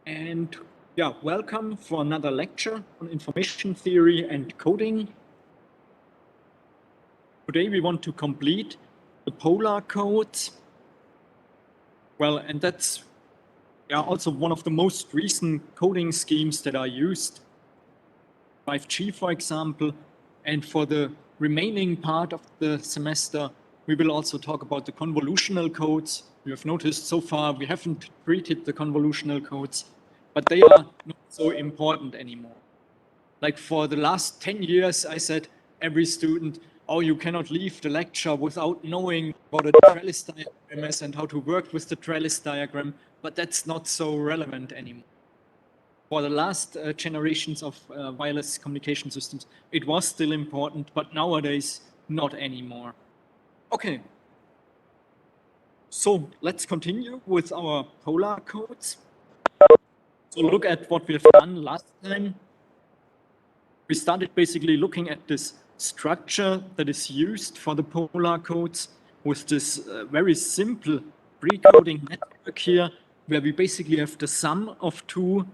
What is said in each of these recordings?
And yeah, welcome for another lecture on information theory and coding. Today we want to complete the Polar codes. Well, and that's also one of the most recent coding schemes that are used. 5G, for example, and for the remaining part of the semester, we will also talk about the convolutional codes. You have noticed so far we haven't treated the convolutional codes, but they are not so important anymore. Like for the last 10 years, I said every student, oh, you cannot leave the lecture without knowing what a trellis diagram is and how to work with the trellis diagram, but that's not so relevant anymore. For the last generations of wireless communication systems, it was still important, but nowadays, not anymore. Okay. So let's continue with our Polar codes. So look at what we've done last time. We started basically looking at this structure that is used for the Polar codes with this very simple pre-coding network here, where we basically have the sum of two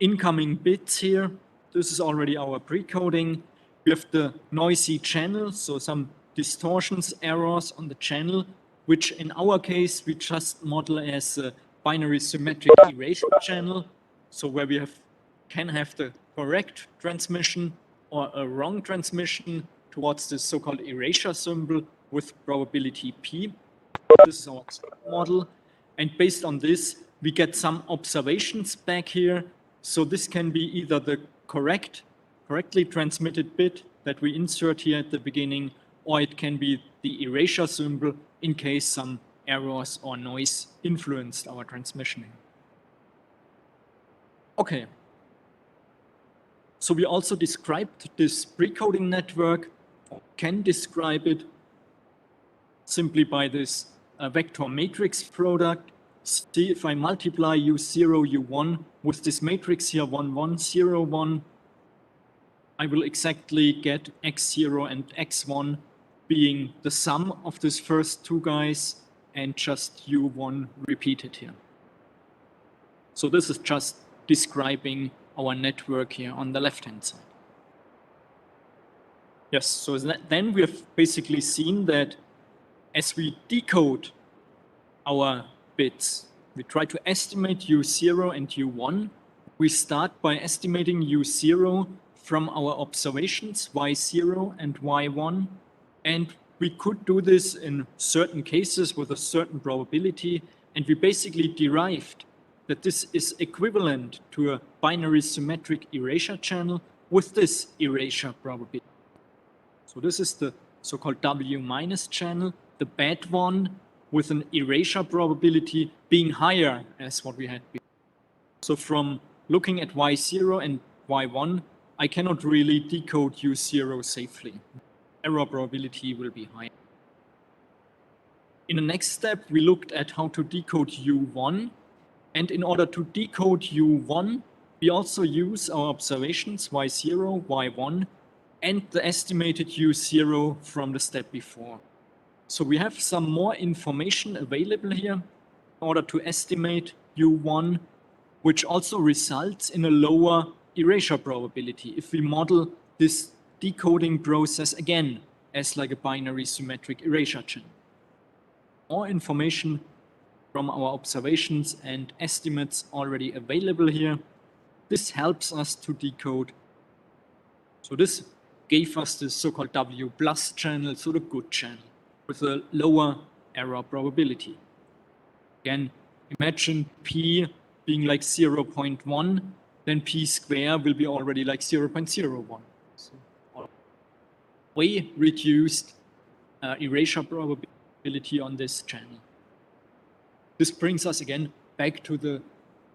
incoming bits here. This is already our pre-coding. We have the noisy channel, so some distortions, errors on the channel, which in our case, we just model as a binary symmetric erasure channel. So where we can have the correct transmission or a wrong transmission towards the so-called erasure symbol with probability P. This is our model. And based on this, we get some observations back here. So this can be either the correctly transmitted bit that we insert here at the beginning, or it can be the erasure symbol in case some errors or noise influenced our transmission. Okay. So we also described this pre-coding network, can describe it simply by this vector matrix product. See, if I multiply U0, U1 with this matrix here, 1, 1, 0, 1, I will exactly get x0 and x1 being the sum of these first two guys and just U1 repeated here. So this is just describing our network here on the left-hand side. Yes, so then we have basically seen that as we decode our bits, we try to estimate U0 and U1. We start by estimating U0 from our observations Y0 and Y1. And we could do this in certain cases with a certain probability. And we basically derived that this is equivalent to a binary symmetric erasure channel with this erasure probability. So this is the so-called W minus channel, the bad one, with an erasure probability being higher as what we had before. So from looking at Y0 and Y1, I cannot really decode U0 safely. Error probability will be higher. In the next step, we looked at how to decode U1. And in order to decode U1, we also use our observations Y0, Y1, and the estimated U0 from the step before. So we have some more information available here in order to estimate U1, which also results in a lower erasure probability if we model this decoding process again as like a binary symmetric erasure channel. More information from our observations and estimates already available here. This helps us to decode. So this gave us the so-called W plus channel, so the good channel, with a lower error probability. Again, imagine P being like 0.1, then P square will be already like 0.01. So way reduced erasure probability on this channel. This brings us again back to the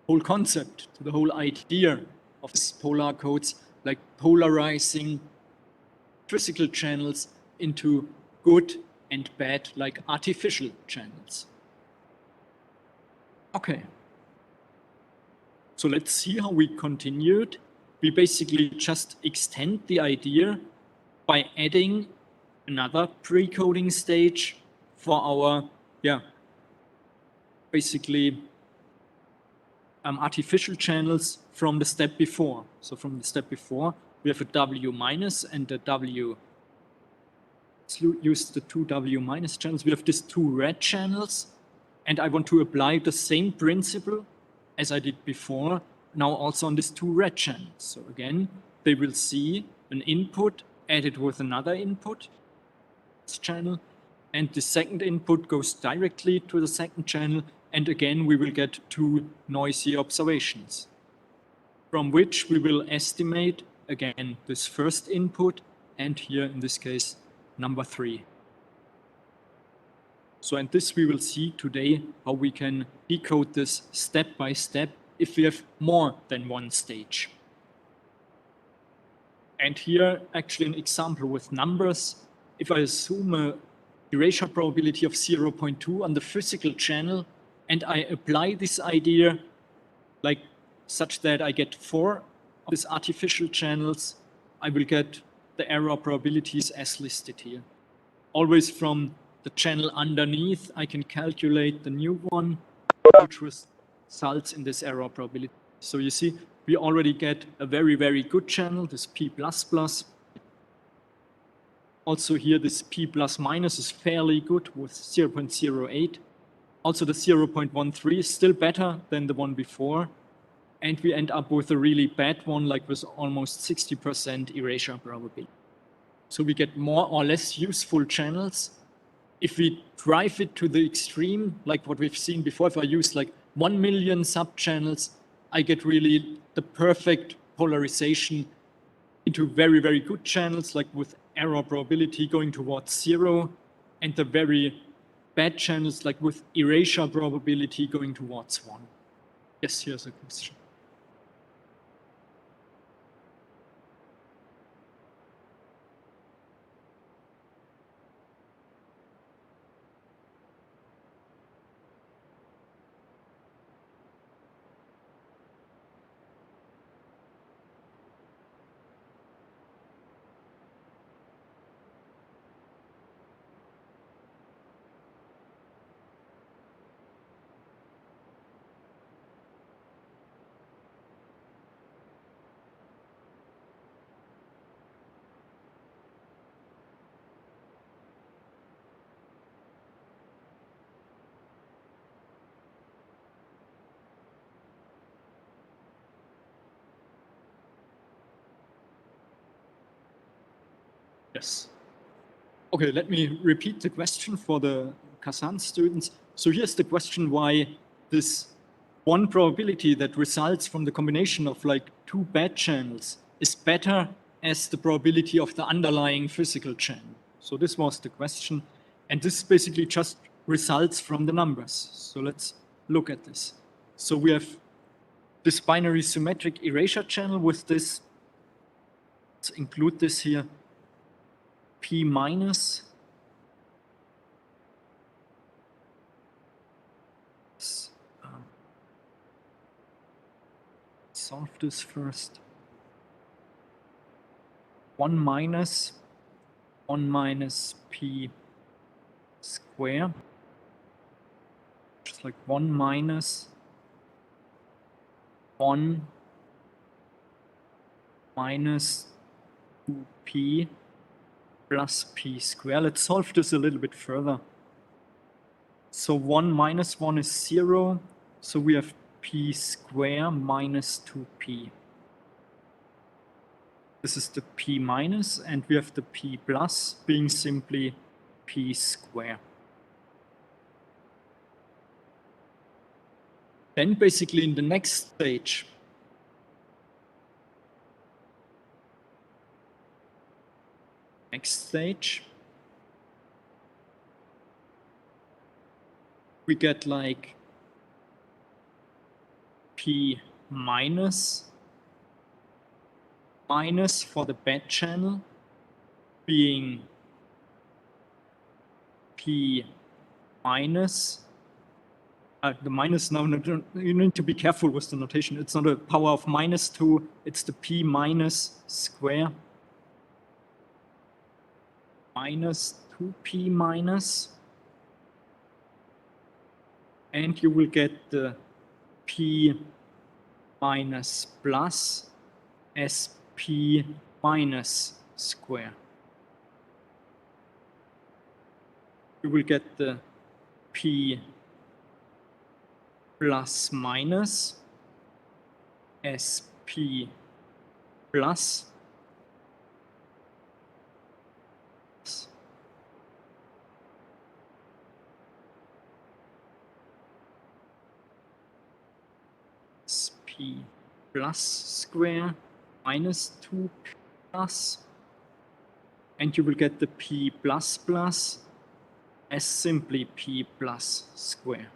whole concept, to the whole idea of these polar codes, like polarizing physical channels into good and bad, like artificial channels. Okay. So let's see how we continued. We basically just extend the idea by adding another pre-coding stage for our, basically artificial channels from the step before. So from the step before, we have a W minus and a W. Let's use the two W minus channels. We have these two red channels, and I want to apply the same principle as I did before, now also on these two red channels. So again, they will see an input added with another input channel, and the second input goes directly to the second channel, and again we will get two noisy observations, from which we will estimate again this first input, and here in this case number 3. So, and this we will see today how we can decode this step by step if we have more than one stage. And here actually an example with numbers. If I assume a erasure probability of 0.2 on the physical channel, and I apply this idea like such that I get 4 of these artificial channels, I will get the error probabilities as listed here. Always from the channel underneath, I can calculate the new one, which results in this error probability. So you see, we already get a very, very good channel, this P++. Also here, this P plus minus is fairly good with 0.08. Also the 0.13 is still better than the one before. And we end up with a really bad one, like with almost 60% erasure probability. So we get more or less useful channels. If we drive it to the extreme, like what we've seen before, if I use like 1 million sub-channels, I get really the perfect polarization into very, very good channels, like with error probability going towards 0, and the very bad channels, like with erasure probability going towards 1. Yes, here's a question. Yes. Okay, let me repeat the question for the Kazan students. So here's the question why this one probability that results from the combination of like two bad channels is better as the probability of the underlying physical channel. So this was the question. And this basically just results from the numbers. So let's look at this. So we have this binary symmetric erasure channel with this, let's include this here, P minus. Solve this first. 1 minus P square, just like 1 minus 1 minus 2p plus p square. Let's solve this a little bit further. So 1 minus 1 is 0. So we have p square minus 2p. This is the p minus, and we have the p plus being simply p square. Then basically in the next stage, we get like p minus for the bad channel being p minus. The minus now, you need to be careful with the notation. It's not a power of -2, it's the p minus square minus 2p minus. And you will get the p minus plus SP minus square. You will get the P plus minus SP plus SP plus square minus 2 plus, and you will get the P plus plus as simply P plus square.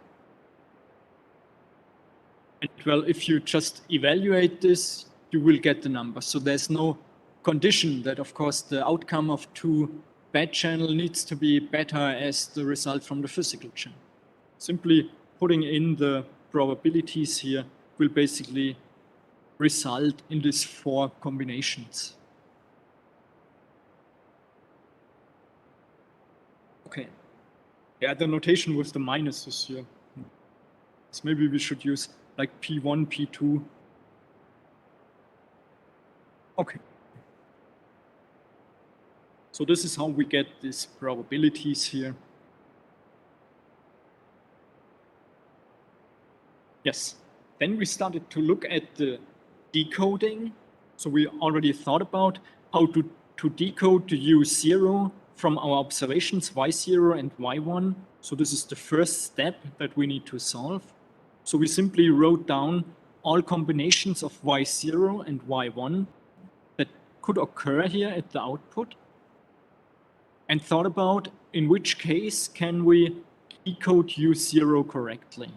And well, if you just evaluate this, you will get the number. So there's no condition that, of course, the outcome of 2 bad channel needs to be better as the result from the physical channel. Simply putting in the probabilities here will basically result in these 4 combinations. Okay. Yeah, the notation with the minuses here. So maybe we should use like P1, P2. Okay. So this is how we get these probabilities here. Yes. Then we started to look at the decoding. So we already thought about how to decode the U0 from our observations Y0 and Y1. So this is the first step that we need to solve. So we simply wrote down all combinations of Y0 and Y1 that could occur here at the output, and thought about in which case can we decode U0 correctly.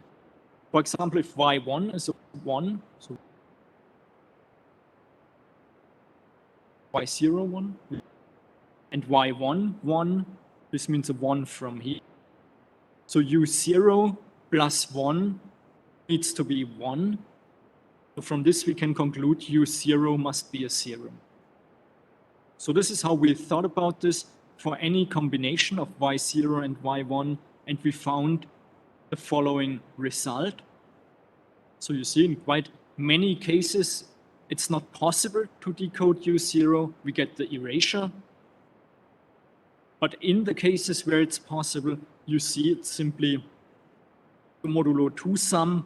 For example, if Y1 is a 1, so Y0, 1, and Y1, 1, this means a 1 from here. So U0 plus 1 needs to be 1. So from this we can conclude U0 must be a 0. So this is how we thought about this for any combination of Y0 and Y1, and we found the following result. So you see in quite many cases it's not possible to decode U0, we get the erasure. But in the cases where it's possible, you see it's simply the modulo 2 sum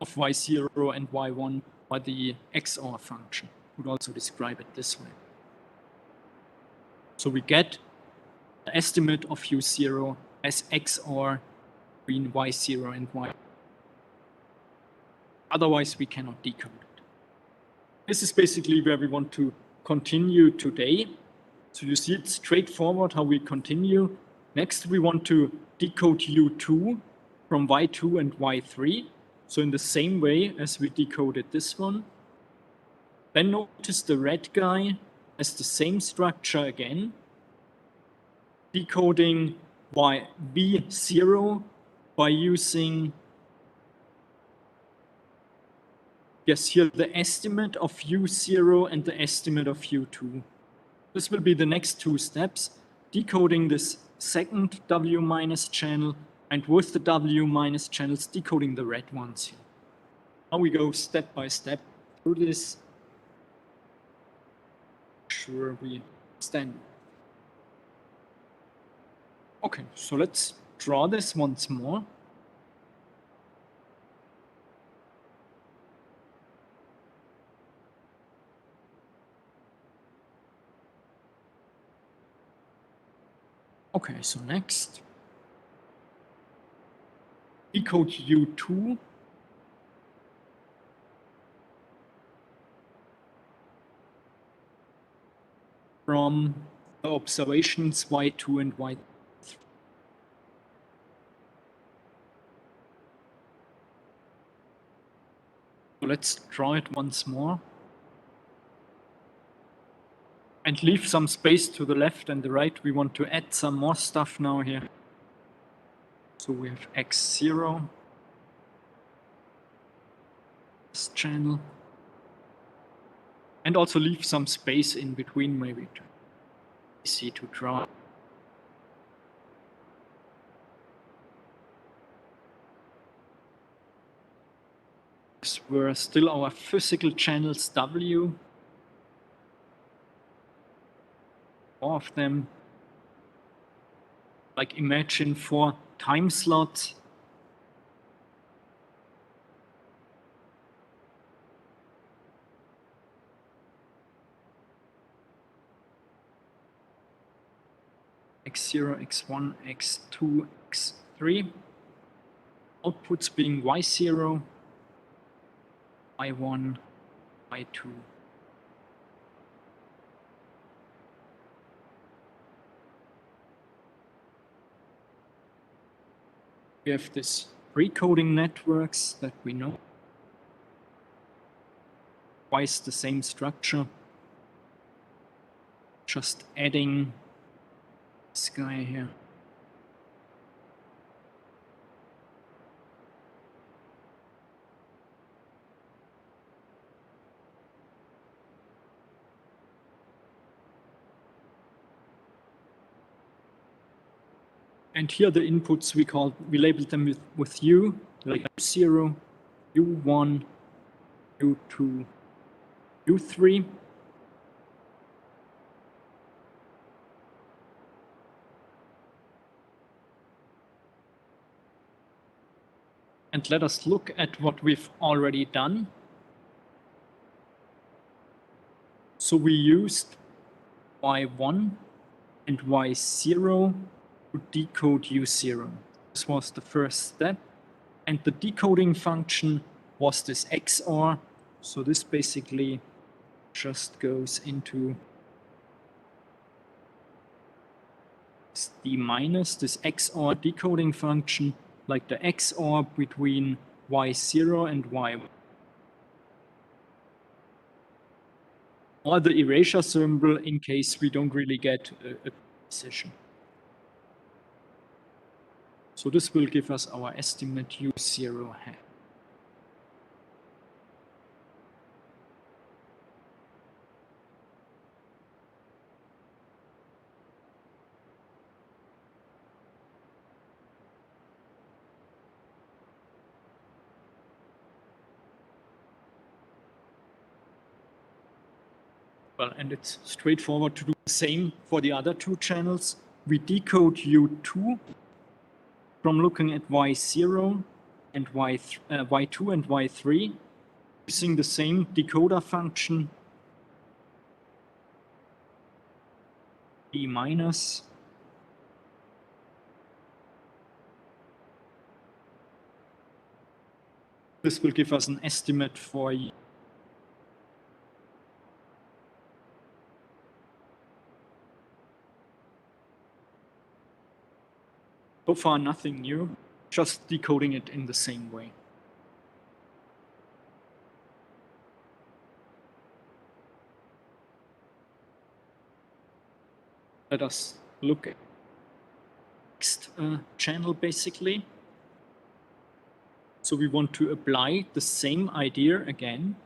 of Y0 and Y1 by the XOR function. We would also describe it this way. So we get the estimate of U0 as XOR between Y0 and Y1. Otherwise, we cannot decode it. This is basically where we want to continue today. So you see it's straightforward how we continue. Next, we want to decode U2 from Y2 and Y3. So in the same way as we decoded this one. Then notice the red guy has the same structure again. Decoding V0 by using, yes, here the estimate of U0 and the estimate of U2. This will be the next 2 steps, decoding this second W minus channel, and with the W minus channels, decoding the red ones here. Now we go step by step through this. Sure, we stand. Okay, so let's draw this once more. Okay, so next, decode U2 from the observations Y2 and Y3. So let's draw it once more. And leave some space to the left and the right. We want to add some more stuff now here. So we have X0, this channel. And also leave some space in between, maybe to easy to draw. were still our physical channels W. 4 of them. Like imagine 4 time slots. X0, X1, X2, X3. Outputs being Y0, Y1, Y2. We have this recoding networks that we know. Twice the same structure. Just adding this guy here. And here the inputs we labeled them with U, like U0, U1, U2, U3. And let us look at what we've already done. So we used Y1 and Y0 to decode U0. This was the first step. And the decoding function was this XOR. So this basically just goes into this D minus, this XOR decoding function, like the XOR between Y0 and Y1. Or the erasure symbol in case we don't really get a precision. So this will give us our estimate U0 hat. Well, and it's straightforward to do the same for the other 2 channels. We decode U2 from looking at Y0 and Y2 and Y3 using the same decoder function D minus. This will give us an estimate for so far nothing new, just decoding it in the same way. Let us look at the next channel basically. So we want to apply the same idea again.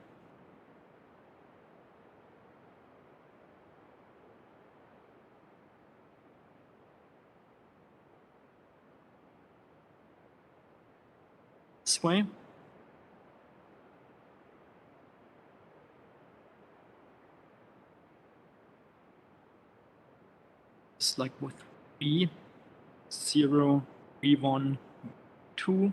This way. It's like with B0, B1, 2.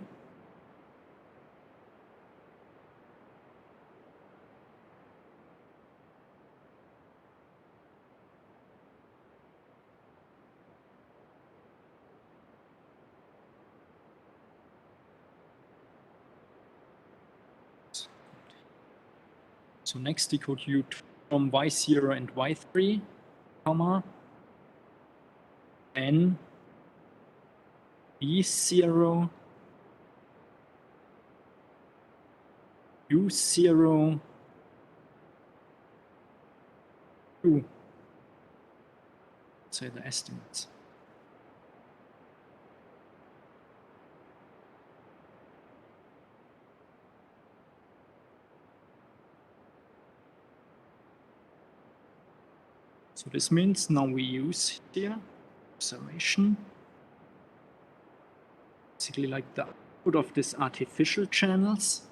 So next decode U from Y0 and Y3, comma, N B0, U0, 2. Say the estimates. So this means now we use here observation, basically like the output of these artificial channels.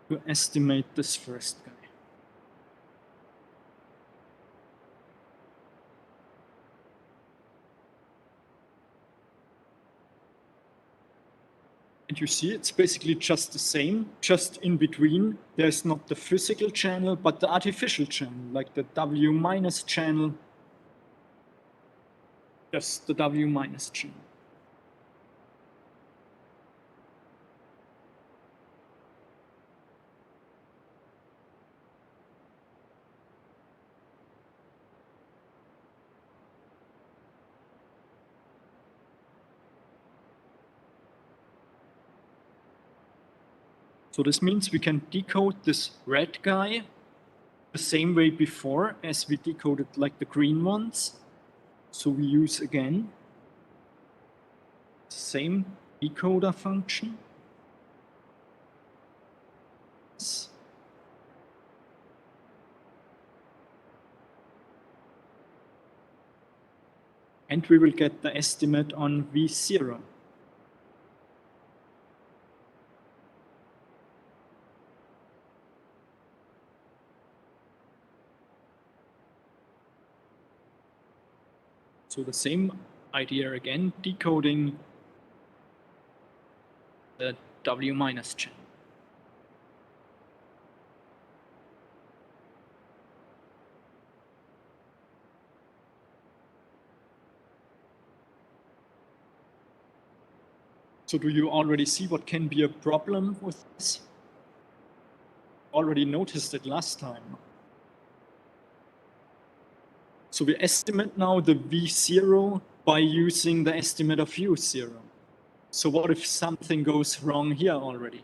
to estimate this first guy. And you see, it's basically just the same, just in between. There's not the physical channel, but the artificial channel, like the W minus channel. Just the W minus channel. So this means we can decode this red guy the same way before as we decoded like the green ones. So we use again the same decoder function. And we will get the estimate on V0. So the same idea again, decoding the W minus channel. So do you already see what can be a problem with this? Already noticed it last time. So we estimate now the V0 by using the estimate of U0. So what if something goes wrong here already?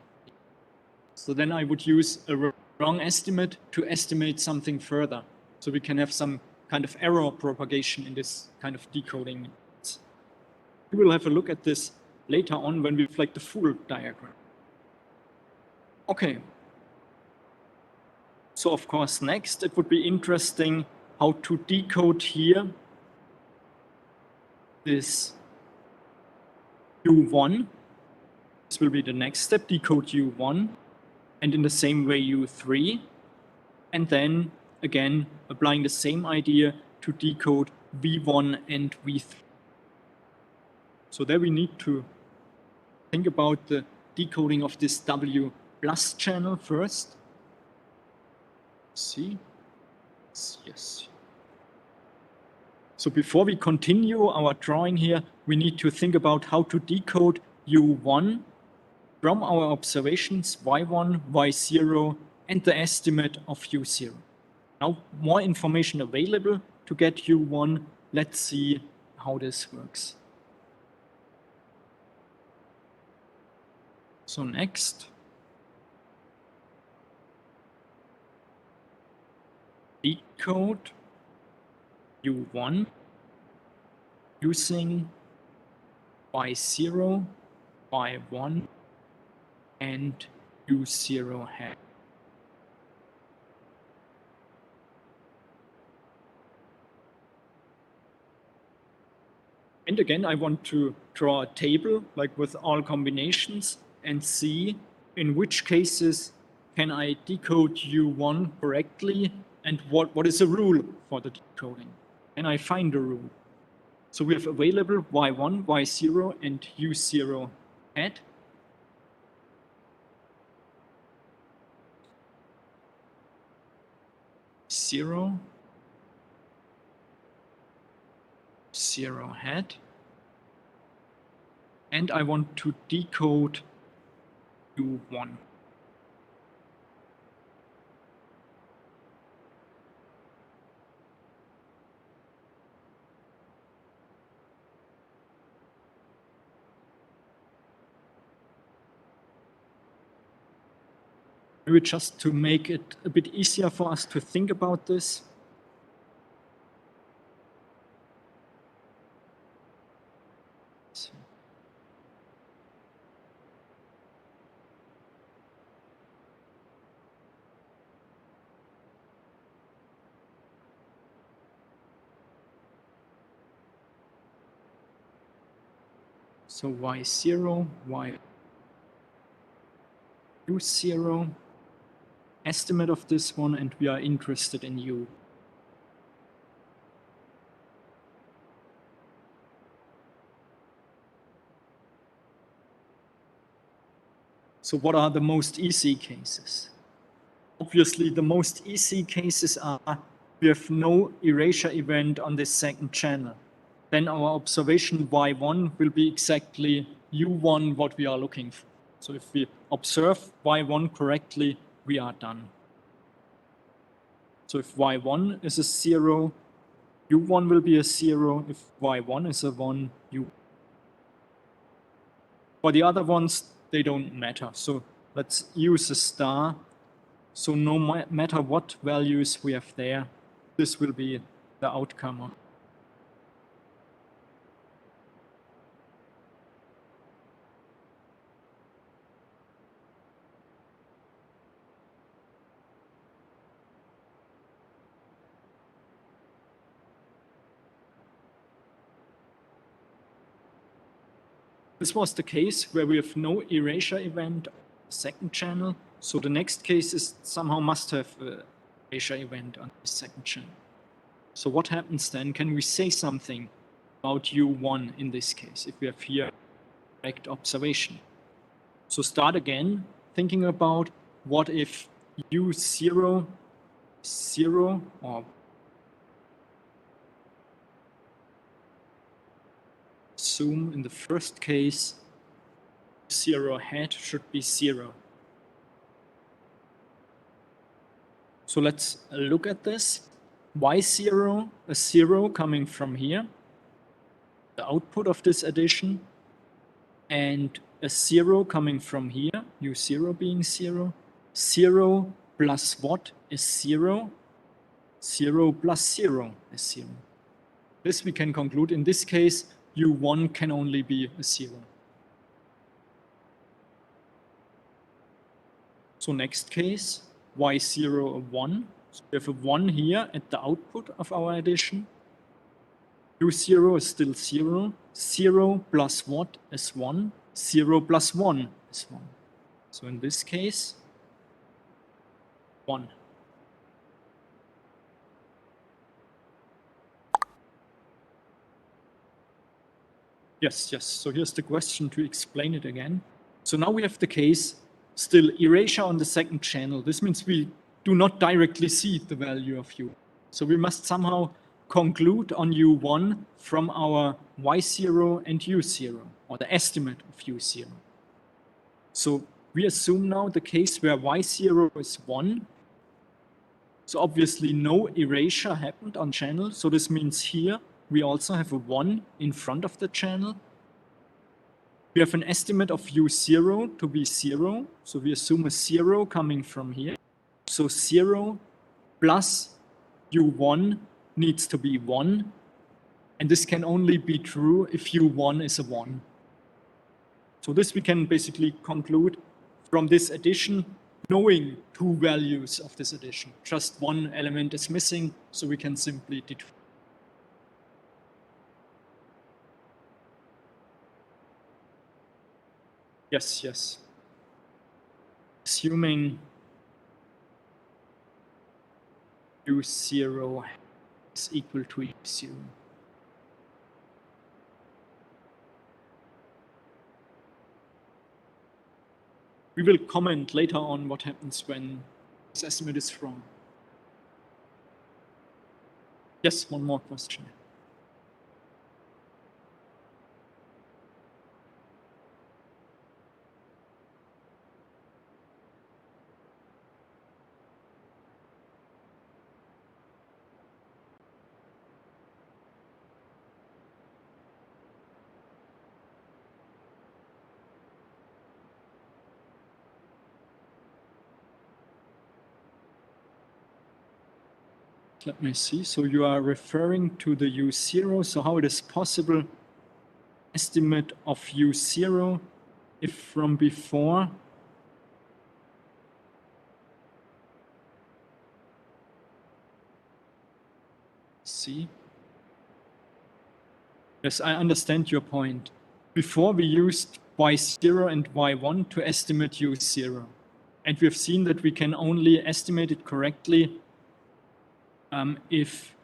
So then I would use a wrong estimate to estimate something further. So we can have some kind of error propagation in this kind of decoding. We will have a look at this later on when we reflect the full diagram. Okay. So of course, next it would be interesting how to decode here this U1. This will be the next step, decode U1, and in the same way U3, and then again applying the same idea to decode V1 and V3. So there we need to think about the decoding of this W plus channel first. See? Yes. So before we continue our drawing here, we need to think about how to decode U1 from our observations Y1, Y0, and the estimate of U0. Now, more information available to get U1. Let's see how this works. So next, decode U1 using Y0, Y1, and U0 hat. And again, I want to draw a table like with all combinations and see in which cases can I decode U1 correctly and what is the rule for the decoding. And I find the rule. So we have available Y1, Y0, and U0 hat. Zero hat. And I want to decode U1. Maybe just to make it a bit easier for us to think about this. So Y0, U0, estimate of this one, and we are interested in U. So what are the most easy cases? Obviously, the most easy cases are we have no erasure event on this second channel. Then our observation Y1 will be exactly U1 what we are looking for. So if we observe Y1 correctly, we are done. So if Y1 is a 0, U1 will be a 0. If Y1 is a 1, U. For the other ones, they don't matter. So let's use a star. So no matter what values we have there, this will be the outcome. This was the case where we have no erasure event on the second channel. So the next case is somehow must have an erasure event on the second channel. So what happens then? Can we say something about U1 in this case, if we have here direct observation? So start again thinking about what if U0, 0, or assume in the first case 0 hat should be 0. So let's look at this. Y0, a 0 coming from here, the output of this addition, and a 0 coming from here, U0 being 0. 0 plus what is 0? 0 plus 0 is 0. This we can conclude in this case, U1 can only be a 0. So next case, Y0 a 1. So we have a 1 here at the output of our addition. U0 is still 0. 0 plus what is 1? 0 plus 1 is 1. So in this case, 1. Yes. So here's the question to explain it again. So now we have the case, still erasure on the second channel. This means we do not directly see the value of U. So we must somehow conclude on U1 from our Y0 and U0, or the estimate of U0. So we assume now the case where Y0 is 1. So obviously no erasure happened on channel. So this means here we also have a 1 in front of the channel. We have an estimate of U0 to be 0. So we assume a 0 coming from here. So 0 plus U1 needs to be 1. And this can only be true if U1 is a 1. So this we can basically conclude from this addition, knowing two values of this addition. Just one element is missing, so we can simply deduce. Yes. Assuming U0 is equal to U0. We will comment later on what happens when this estimate is wrong. Yes, one more question. Let me see. So you are referring to the U0. So how it is possible estimate of U0 if from before see? Yes, I understand your point. Before we used Y0 and Y1 to estimate U0. And we have seen that we can only estimate it correctly if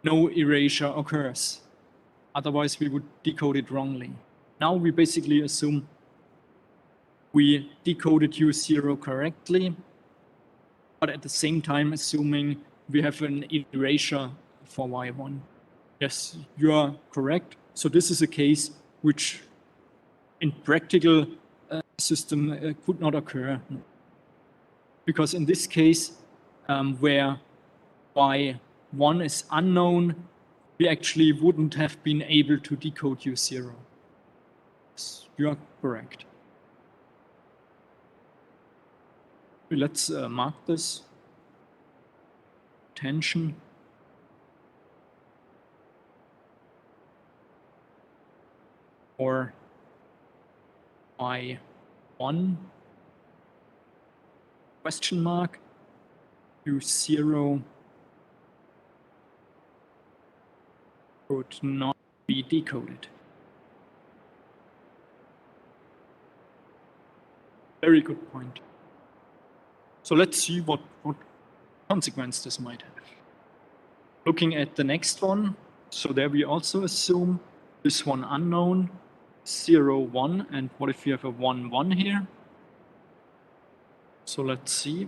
no erasure occurs. Otherwise, we would decode it wrongly. Now we basically assume we decoded U0 correctly, but at the same time assuming we have an erasure for Y1. Yes, you are correct. So this is a case which in practical system could not occur. Because in this case, where Y1 is unknown, we actually wouldn't have been able to decode U0. Yes, you are correct. Let's mark this. Tension. Or Y1 question mark U0 could not be decoded. Very good point. So let's see what consequence this might have. Looking at the next one, so there we also assume this one unknown, 0, 1, and what if you have a 1, 1 here? So let's see.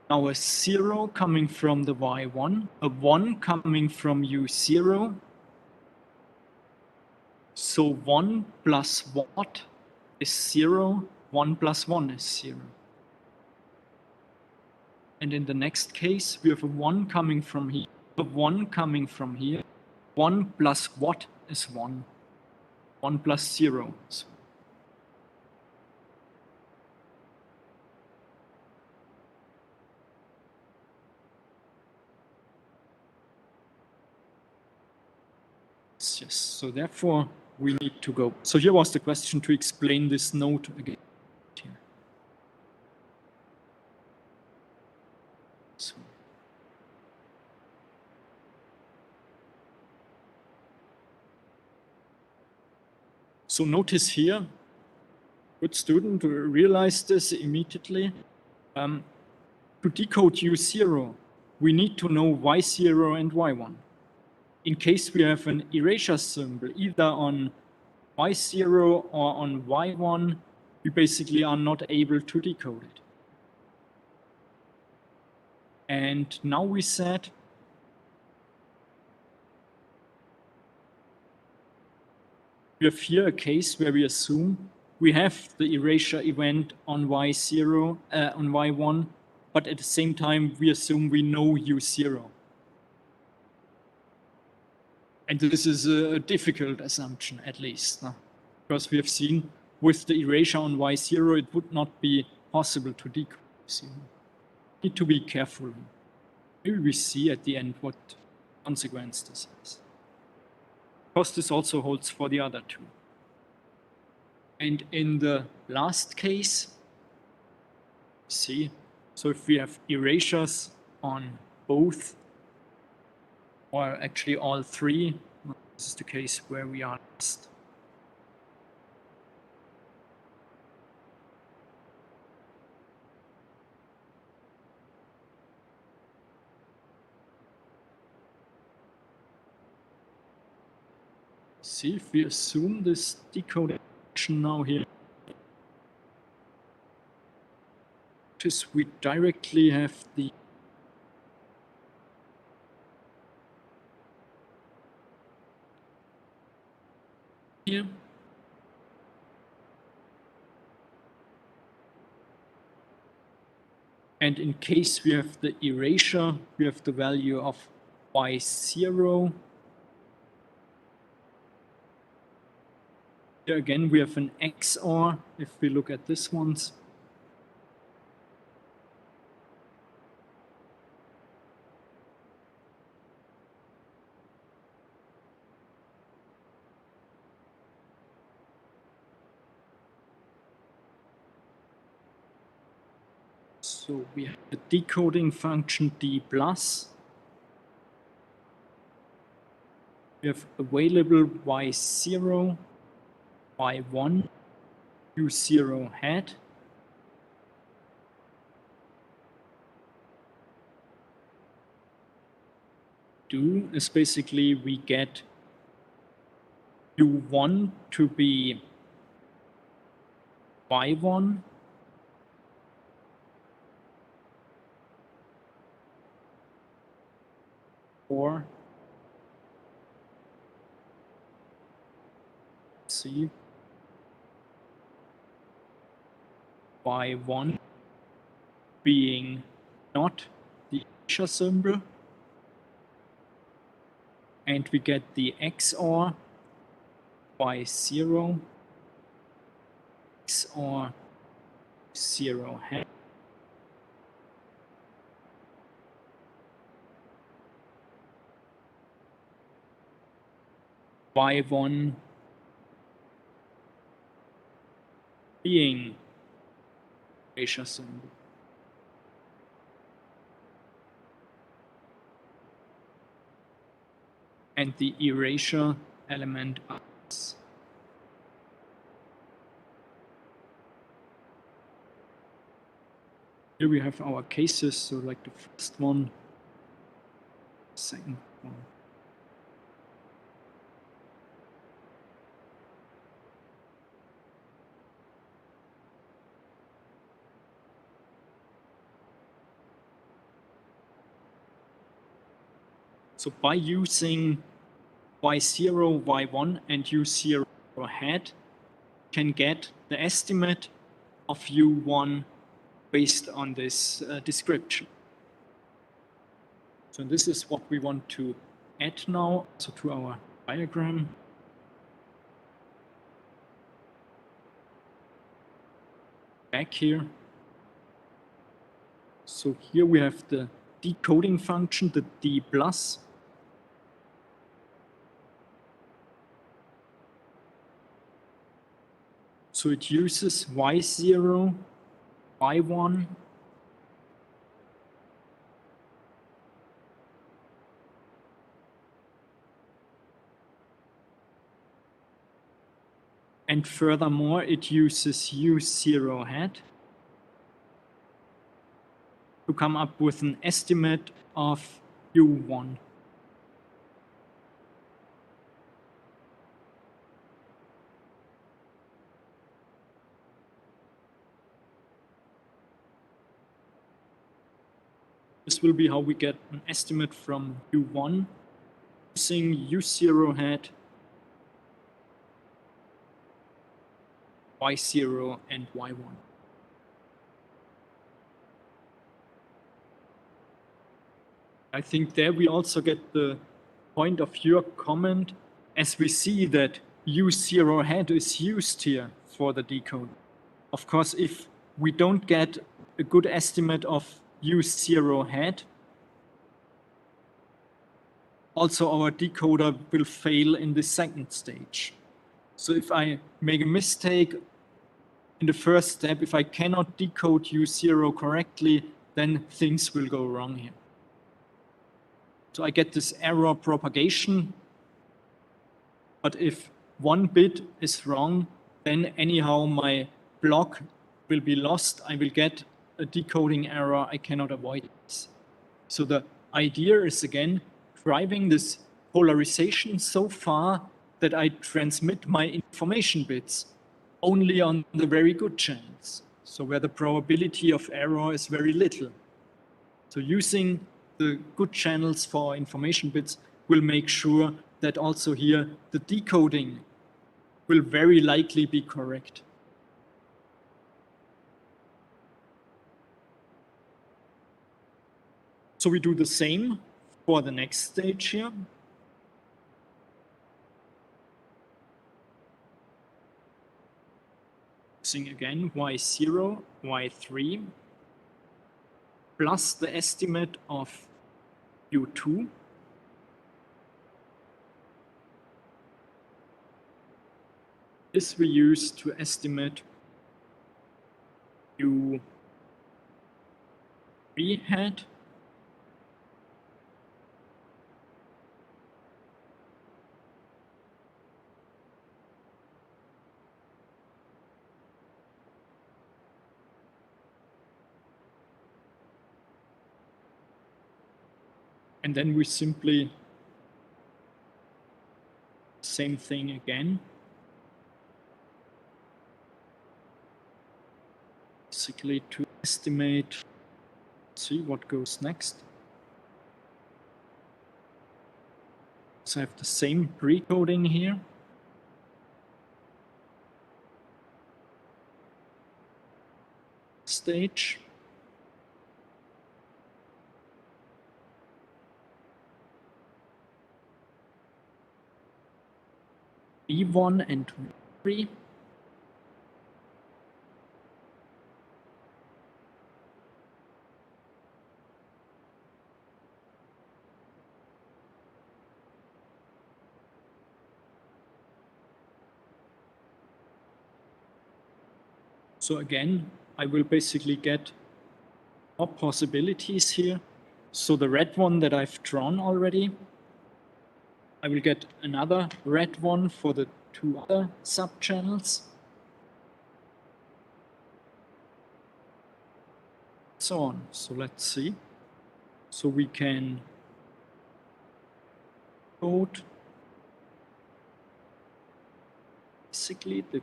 Now a 0 coming from the Y1, a 1 coming from U0. So 1 plus what is 0? 1 plus 1 is 0. And in the next case, we have a 1 coming from here, a 1 coming from here. 1 plus what is 1? 1 plus 0 is 1. Yes, so therefore we need to go. So here was the question to explain this note again. Here. So notice here, good student realize this immediately. To decode U0, we need to know Y0 and Y1. In case we have an erasure symbol, either on Y0 or on Y1, we basically are not able to decode it. And now we said we have here a case where we assume we have the erasure event on Y0, on Y1, but at the same time, we assume we know U0. And this is a difficult assumption, at least, because we have seen with the erasure on Y0, it would not be possible to decode 0. Need to be careful. Maybe we see at the end what consequence this has. Of course, this also holds for the other two. And in the last case, see, so if we have erasures on both, or actually all three, this is the case where we are last. See, if we assume this decoding now here, just we directly have the here. And in case we have the erasure, we have the value of Y0. Here again, we have an XOR if we look at this ones. So we have the decoding function D plus. We have available Y0, Y1, U0 hat. Do is basically we get U1 to be Y1 or see Y1 being not the Erasure symbol, and we get the XOR Y0 XOR 0 hat. Y1 being erasure symbol. And the erasure element is. Here we have our cases, so like the first one, second one. So by using Y0, Y1 and U0 hat, can get the estimate of U1 based on this description. So this is what we want to add now so to our diagram. Back here. So here we have the decoding function, the D plus. So it uses Y0, Y1, and furthermore, it uses U0 hat to come up with an estimate of U1. This will be how we get an estimate from U1 using U0 hat, Y0, and Y1. I think there we also get the point of your comment, as we see that U0 hat is used here for the decode. Of course, if we don't get a good estimate of U0 hat, also our decoder will fail in the second stage. So if I make a mistake in the first step, if I cannot decode U0 correctly, then things will go wrong here. So I get this error propagation, but if one bit is wrong, then anyhow my block will be lost. I will get a decoding error. I cannot avoid this. So the idea is again driving this polarization so far that I transmit my information bits only on the very good channels. So where the probability of error is very little. So using the good channels for information bits will make sure that also here the decoding will very likely be correct. So we do the same for the next stage here. Using again Y0, Y3, plus the estimate of U2. This we use to estimate U3 hat. And then we simply same thing again. Basically to estimate, see what goes next. So I have the same pre-coding here. Stage. V1 and V3. So again, I will basically get more possibilities here. So the red one that I've drawn already, I will get another red one for the two other subchannels. So on. So let's see. So we can code basically the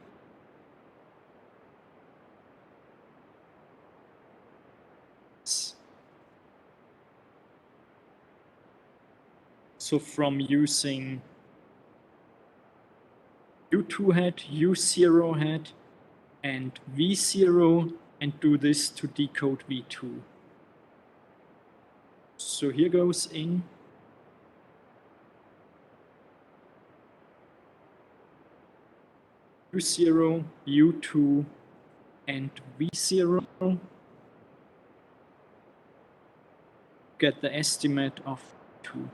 so from using U2 head, U0 head, and V0, and do this to decode V2. So here goes in U0, U2, and V0. Get the estimate of 2.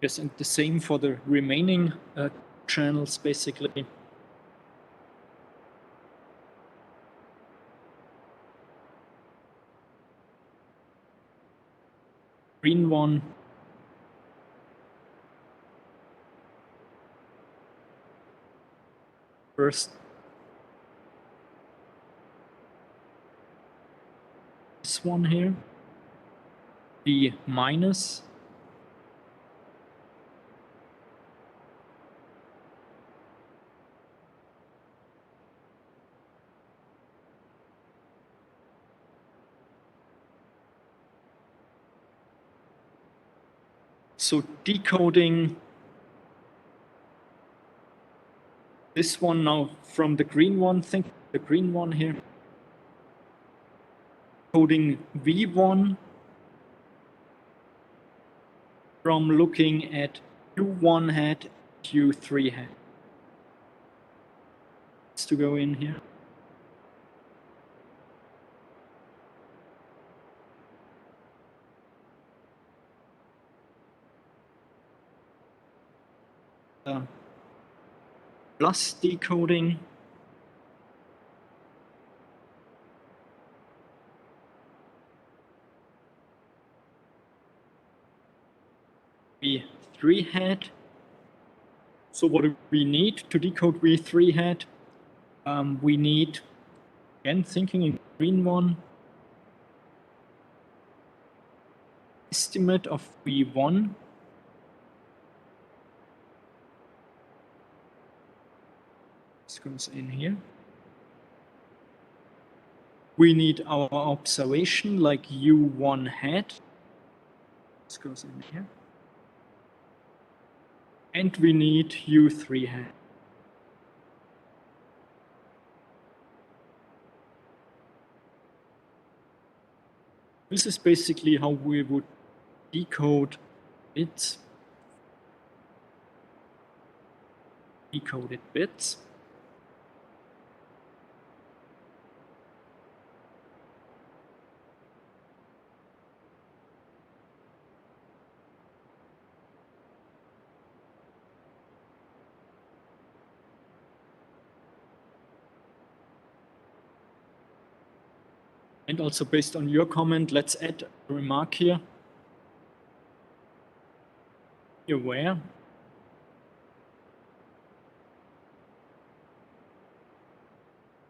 Yes, and the same for the remaining channels, basically. Green one. First. This one here. The minus. So decoding this one now from the green one, think the green one here. Coding V1 from looking at U1 head, U3 head. It's to go in here. Plus decoding. V3 head. So what do we need to decode V3 head? We need, again, thinking in green one, estimate of V1. This goes in here. We need our observation like U1 head. This goes in here. And we need U3 head. This is basically how we would decode bits. Decoded bits. And also based on your comment, let's add a remark here. You're aware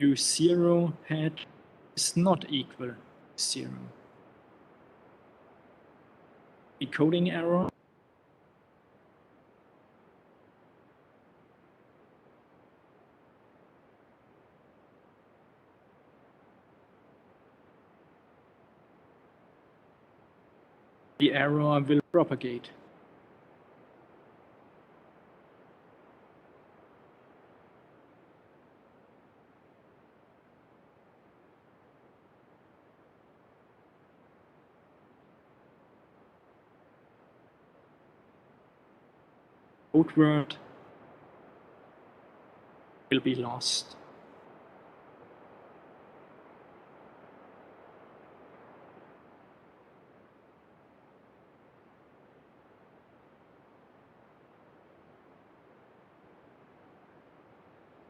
U0 head is not equal to 0. Decoding error. The error will propagate. Code word will be lost.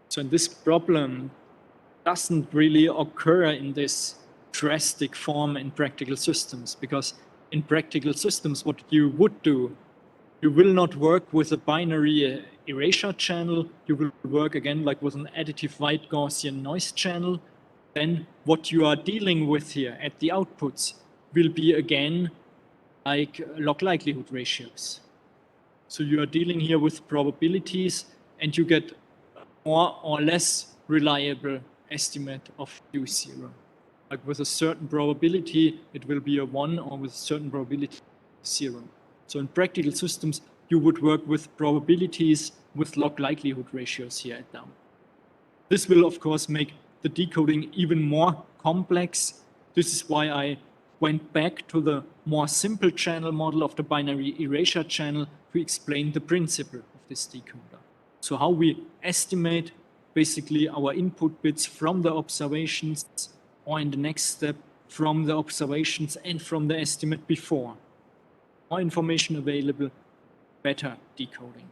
So this problem doesn't really occur in this drastic form in practical systems, because in practical systems, what you would do, you will not work with a binary erasure channel. You will work again like with an additive white Gaussian noise channel. Then what you are dealing with here at the outputs will be again like log likelihood ratios. So you are dealing here with probabilities, and you get more or less reliable estimate of U0. Like with a certain probability, it will be a 1, or with a certain probability, 0. So in practical systems, you would work with probabilities with log likelihood ratios here at down. This will, of course, make the decoding even more complex. This is why I went back to the more simple channel model of the binary erasure channel to explain the principle of this decoder. So how we estimate basically our input bits from the observations, or in the next step, from the observations and from the estimate before. More information available, better decoding.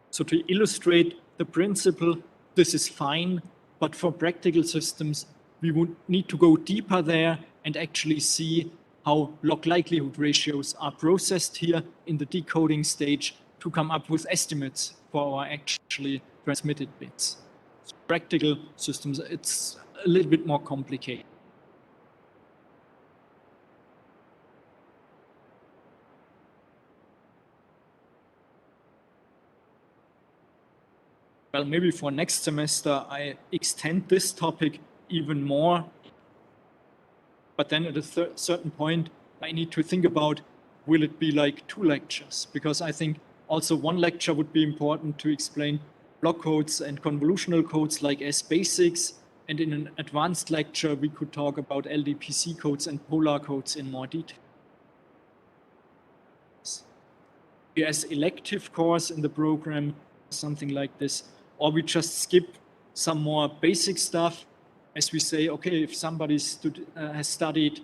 So to illustrate the principle, this is fine, but for practical systems, we would need to go deeper there and actually see how log likelihood ratios are processed here in the decoding stage to come up with estimates for our actually transmitted bits. So practical systems, it's a little bit more complicated. Well, maybe for next semester, I extend this topic even more. But then at a certain point, I need to think about, will it be like 2 lectures? Because I think also 1 lecture would be important to explain block codes and convolutional codes like S-basics. And in an advanced lecture, we could talk about LDPC codes and polar codes in more detail. As elective course in the program, something like this, or we just skip some more basic stuff, as we say, okay, if somebody has studied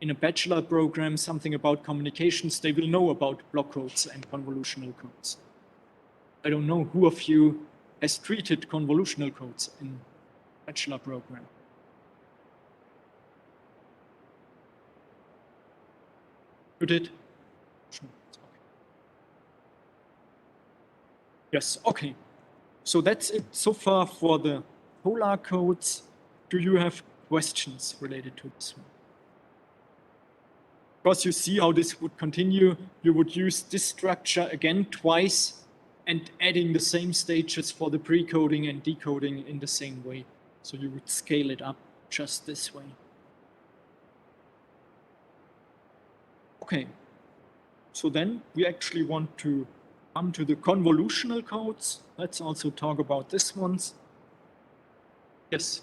in a bachelor program something about communications, they will know about block codes and convolutional codes. I don't know who of you has treated convolutional codes in bachelor program. You did? Sure. Okay. Yes, okay. So that's it so far for the polar codes. Do you have questions related to this one? Of course, you see how this would continue. You would use this structure again twice and adding the same stages for the pre-coding and decoding in the same way. So you would scale it up just this way. Okay, so then we actually want to come to the convolutional codes. Let's also talk about this ones. Yes.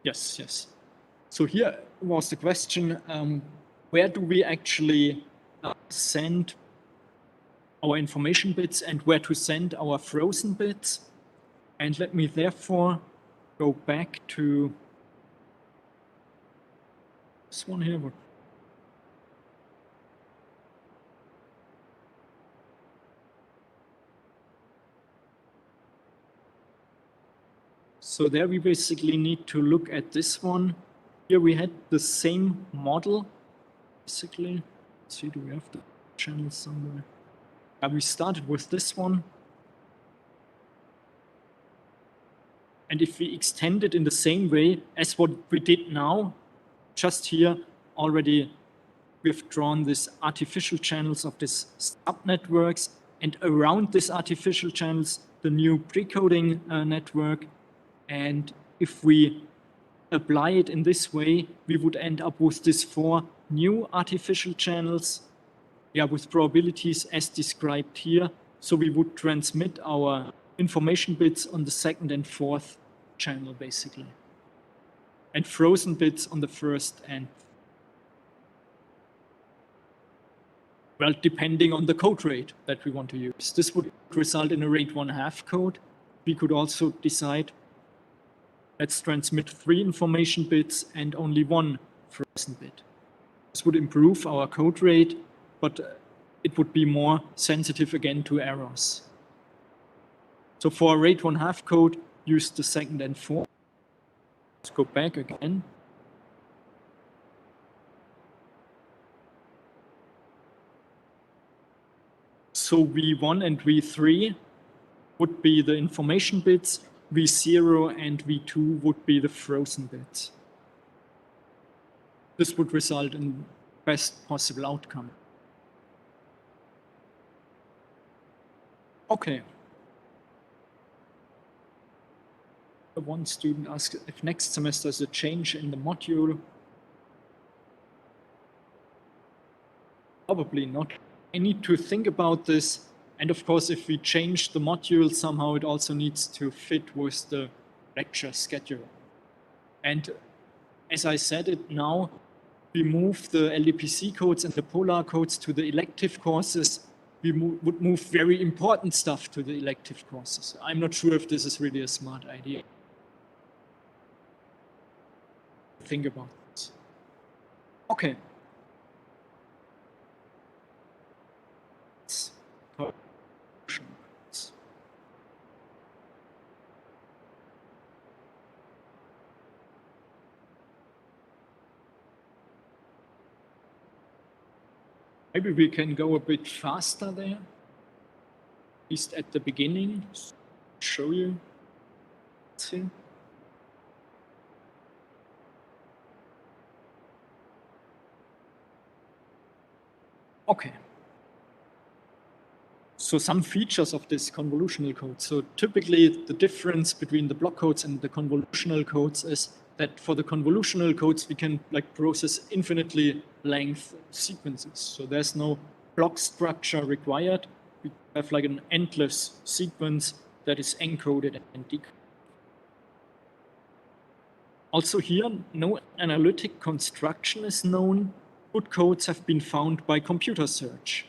Yes, yes. So here was the question, where do we actually send our information bits and where to send our frozen bits? And let me therefore go back to this one here. So there we basically need to look at this one. Here we had the same model, basically. Let's see, do we have the channel somewhere? We started with this one. And if we extend it in the same way as what we did now, just here already we've drawn these artificial channels of these subnetworks, and around these artificial channels, the new precoding network. And if we apply it in this way, we would end up with these 4 new artificial channels, with probabilities as described here. So we would transmit our information bits on the 2nd and 4th channel, basically, and frozen bits on the 1st and, well, depending on the code rate that we want to use. This would result in a rate 1/2 code. We could also decide, let's transmit 3 information bits and only 1 frozen bit. This would improve our code rate, but it would be more sensitive again to errors. So for a rate 1/2 code, use the 2nd and 4th. Let's go back again. So V1 and V3 would be the information bits, V0 and V2 would be the frozen bits. This would result in best possible outcome. Okay. One student asked if next semester is a change in the module. Probably not. I need to think about this. And of course, if we change the module, somehow it also needs to fit with the lecture schedule. And as I said it now, we move the LDPC codes and the Polar codes to the elective courses. We would move very important stuff to the elective courses. I'm not sure if this is really a smart idea. Think about this. Okay. Maybe we can go a bit faster there, at least at the beginning, show you. Let's see. Okay. So some features of this convolutional code. So typically the difference between the block codes and the convolutional codes is that for the convolutional codes, we can process infinitely length sequences. So there's no block structure required. We have an endless sequence that is encoded and decoded. Also here, no analytic construction is known. Good codes have been found by computer search.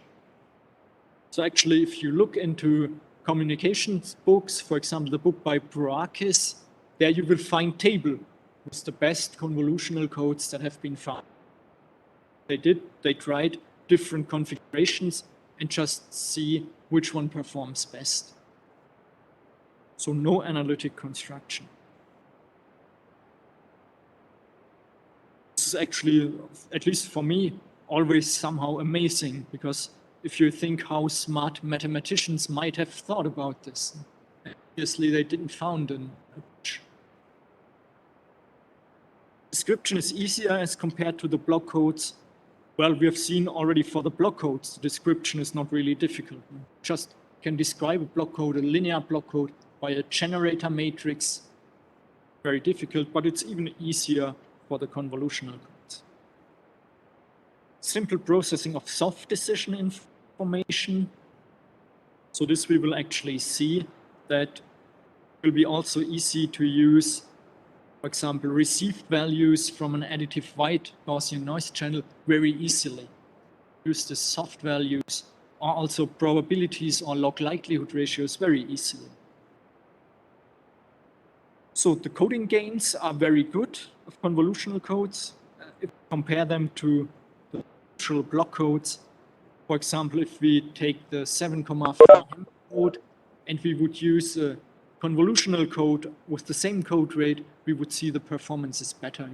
So actually, if you look into communications books, for example, the book by Brouakis, there you will find table with the best convolutional codes that have been found. They tried different configurations and just see which one performs best. So no analytic construction. This is actually, at least for me, always somehow amazing, because if you think how smart mathematicians might have thought about this, obviously they didn't found an approach. Description is easier as compared to the block codes. Well, we have seen already for the block codes, the description is not really difficult. Just can describe a block code, a linear block code, by a generator matrix. Very difficult, but it's even easier for the convolutional codes. Simple processing of soft decision information. So this we will actually see that will be also easy to use. For example, received values from an additive white Gaussian noise channel very easily. Use the soft values, or also probabilities or log likelihood ratios very easily. So the coding gains are very good of convolutional codes. If we compare them to the usual block codes, for example, if we take the 7,4 code and we would use a convolutional code with the same code rate, we would see the performance is better.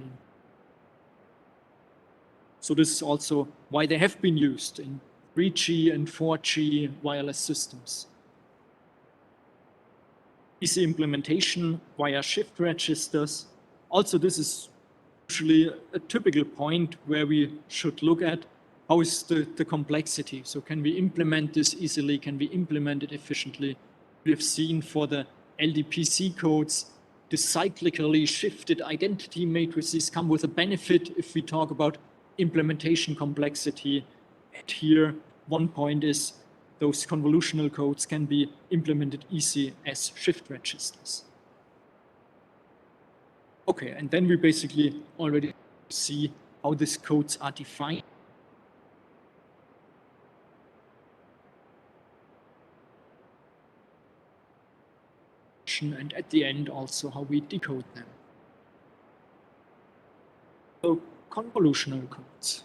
So this is also why they have been used in 3G and 4G wireless systems. Easy implementation via shift registers. Also, this is usually a typical point where we should look at how is the complexity. So can we implement this easily? Can we implement it efficiently? We have seen for the LDPC codes, the cyclically shifted identity matrices come with a benefit if we talk about implementation complexity. And here, one point is those convolutional codes can be implemented easy as shift registers. Okay, and then we basically already see how these codes are defined. And at the end also how we decode them. So convolutional codes.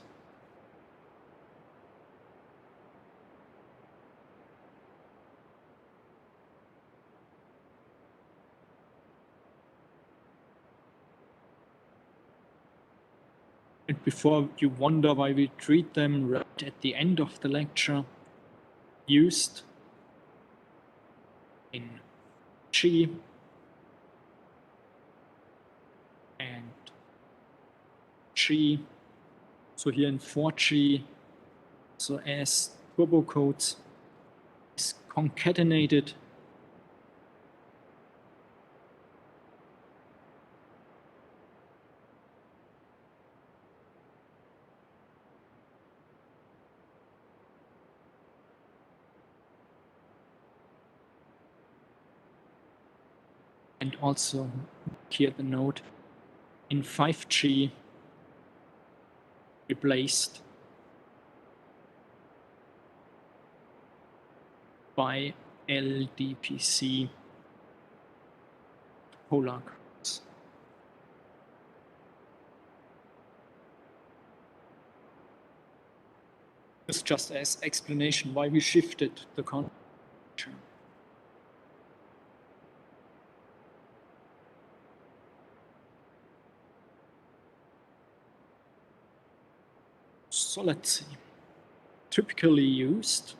And before you wonder why we treat them right at the end of the lecture, used in G and G. So here in 4G, so as turbo codes is concatenated and also here the note in 5G replaced by LDPC polar codes. This just as explanation why we shifted the conjecture. So let's see. Typically used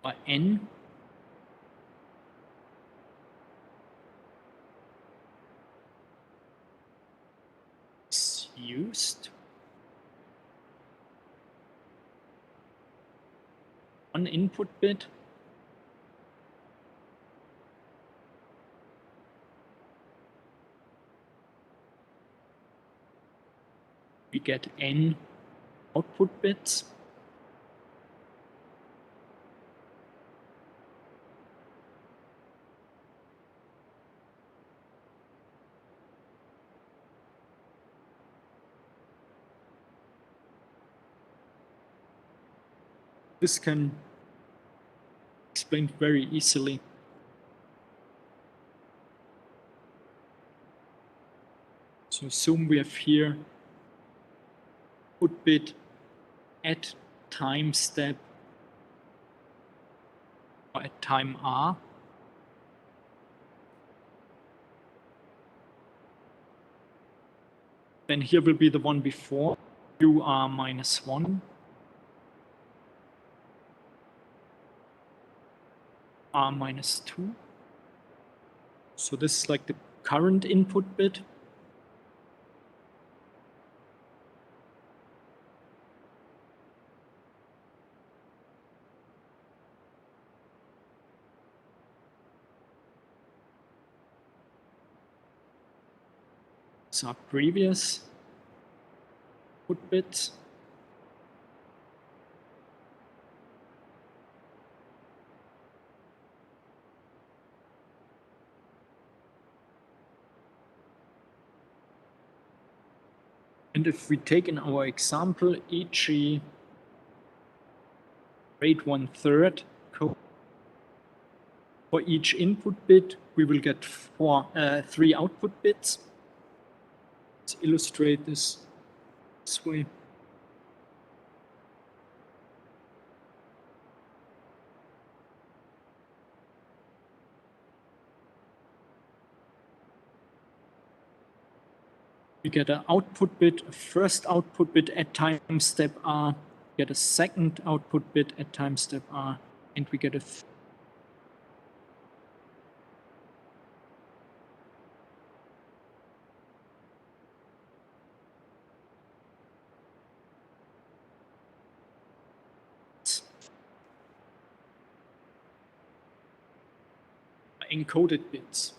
by N is used one input bit we get N output bits. This can explain very easily. So assume we have here output bit at time step or at time R. Then here will be the one before UR minus 1. R minus 2. So this is like the current input bit. So our previous input bits. And if we take in our example, e.g. rate 1/3 code, for each input bit, we will get three output bits. Let's illustrate this way. We get an output bit, a first output bit at time step R, get a second output bit at time step R, and we get a encoded bits.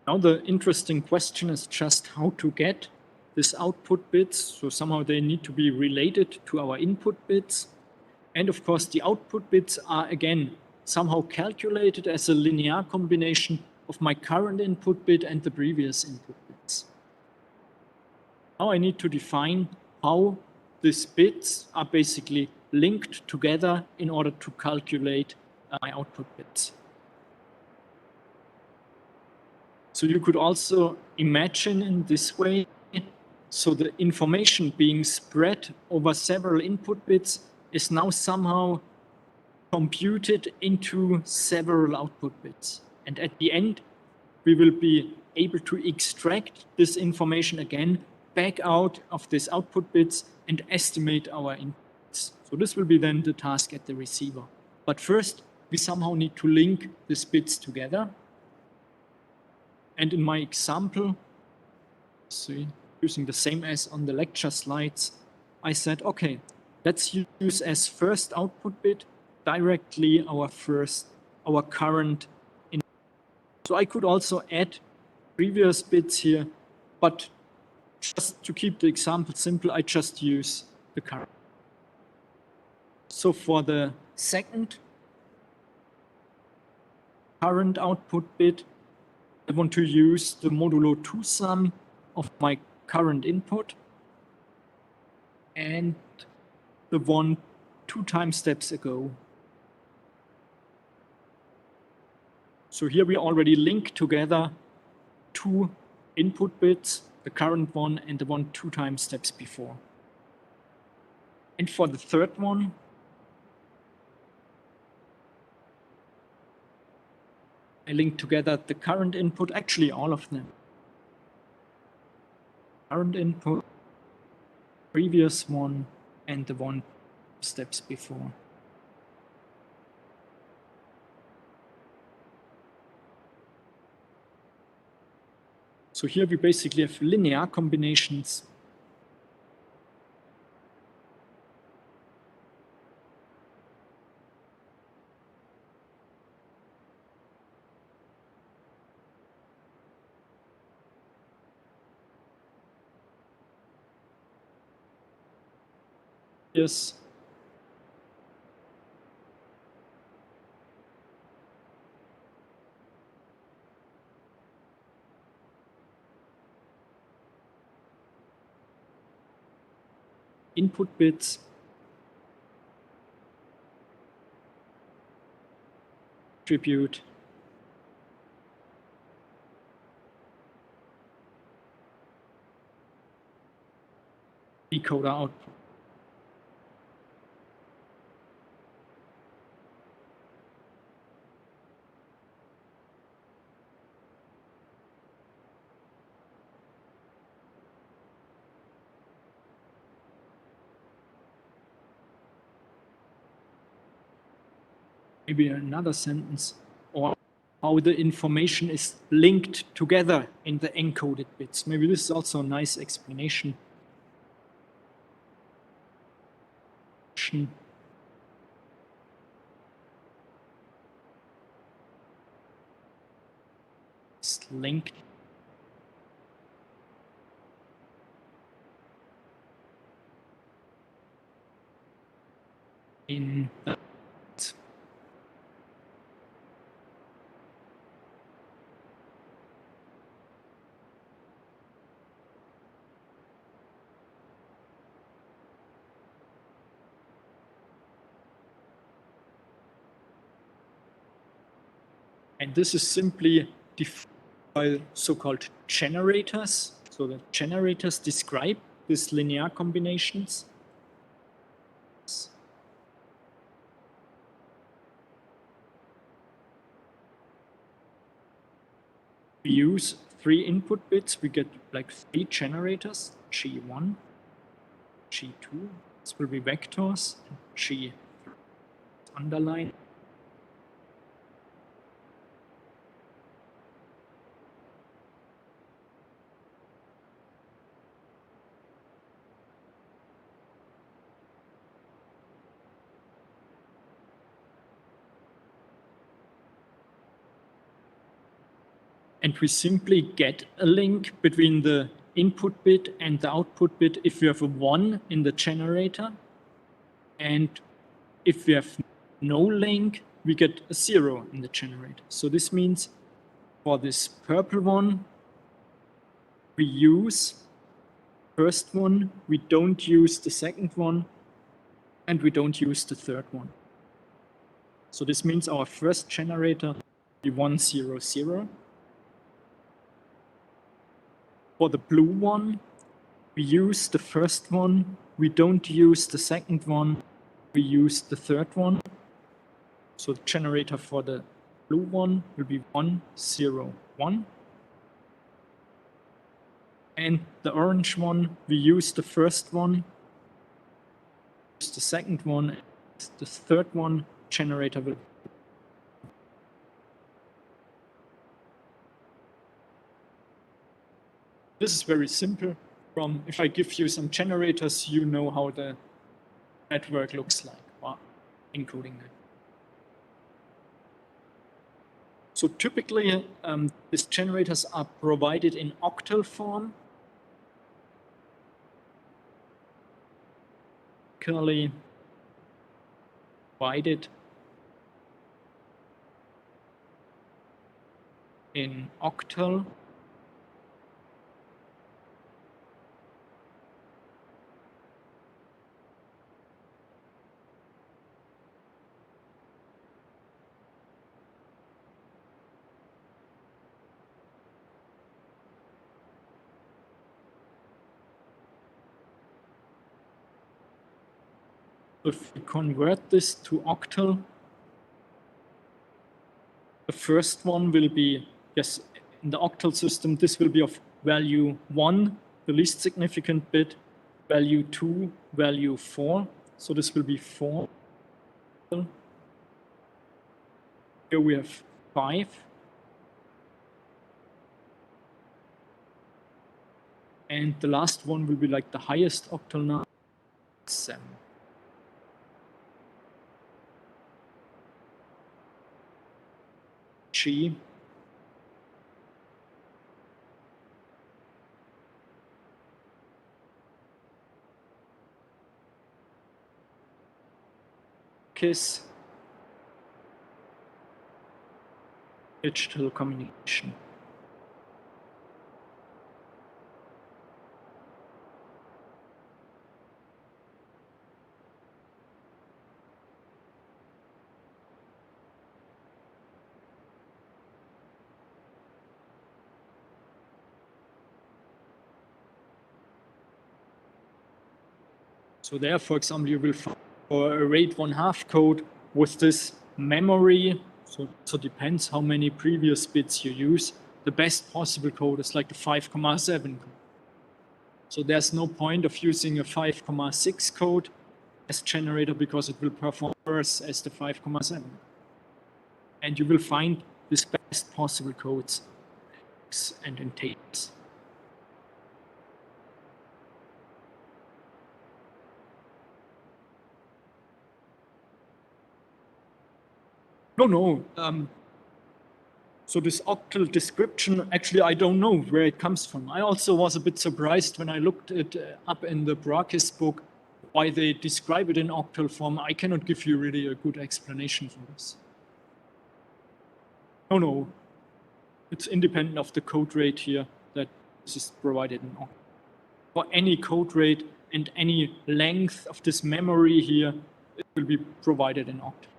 Now the interesting question is just how to get this output bits. So somehow they need to be related to our input bits. And of course, the output bits are again somehow calculated as a linear combination of my current input bit and the previous input bits. Now I need to define how these bits are basically linked together in order to calculate my output bits. So you could also imagine in this way, so the information being spread over several input bits is now somehow computed into several output bits. And at the end, we will be able to extract this information again back out of these output bits and estimate our inputs. So this will be then the task at the receiver. But first, we somehow need to link these bits together. And in my example, see, using the same as on the lecture slides, I said, okay, let's use as first output bit directly our current input. So I could also add previous bits here, but just to keep the example simple, I just use the current. So for the second current output bit, I want to use the modulo 2 sum of my current input and the one 2 time steps ago. So here we already link together two input bits, the current one and the one 2 time steps before. And for the third one, I link together the current input, actually all of them. Current input, previous one, and the one steps before. So here we basically have linear combinations. Yes. Input bits. Attribute. Decoder output. Maybe another sentence, or how the information is linked together in the encoded bits. Maybe this is also a nice explanation. It's linked. In the And this is simply defined by so-called generators. So the generators describe these linear combinations. We use 3 input bits, we get like 3 generators, G1, G2, this will be vectors, and G underline. And we simply get a link between the input bit and the output bit if we have a 1 in the generator. And if we have no link, we get a 0 in the generator. So this means for this purple one, we use first one, we don't use the second one, and we don't use the third one. So this means our first generator will be 1, 0, 0. For the blue one, we use the first one, we don't use the second one, we use the third one. So the generator for the blue one will be 1, 0, 1. And the orange one, we use the first one, use the second one, the third one, generator will. This is very simple. If I give you some generators, you know how the network looks like, including that. So typically, these generators are provided in octal form. Currently provided in octal. If we convert this to octal, the first one will be, yes, in the octal system, this will be of value 1, the least significant bit, value 2, value 4. So this will be 4. Here we have 5. And the last one will be like the highest octal number, 7. G. KISS. Digital communication. So there, for example, you will find for a RAID 1/2 code with this memory. So depends how many previous bits you use. The best possible code is like the 5,7 code. So there's no point of using a 5,6 code as generator because it will perform worse as the 5,7. And you will find these best possible codes and in tables. No. So this octal description, actually, I don't know where it comes from. I also was a bit surprised when I looked it up in the Brakis book, why they describe it in octal form. I cannot give you really a good explanation for this. No. It's independent of the code rate here that this is provided in octal. For any code rate and any length of this memory here, it will be provided in octal.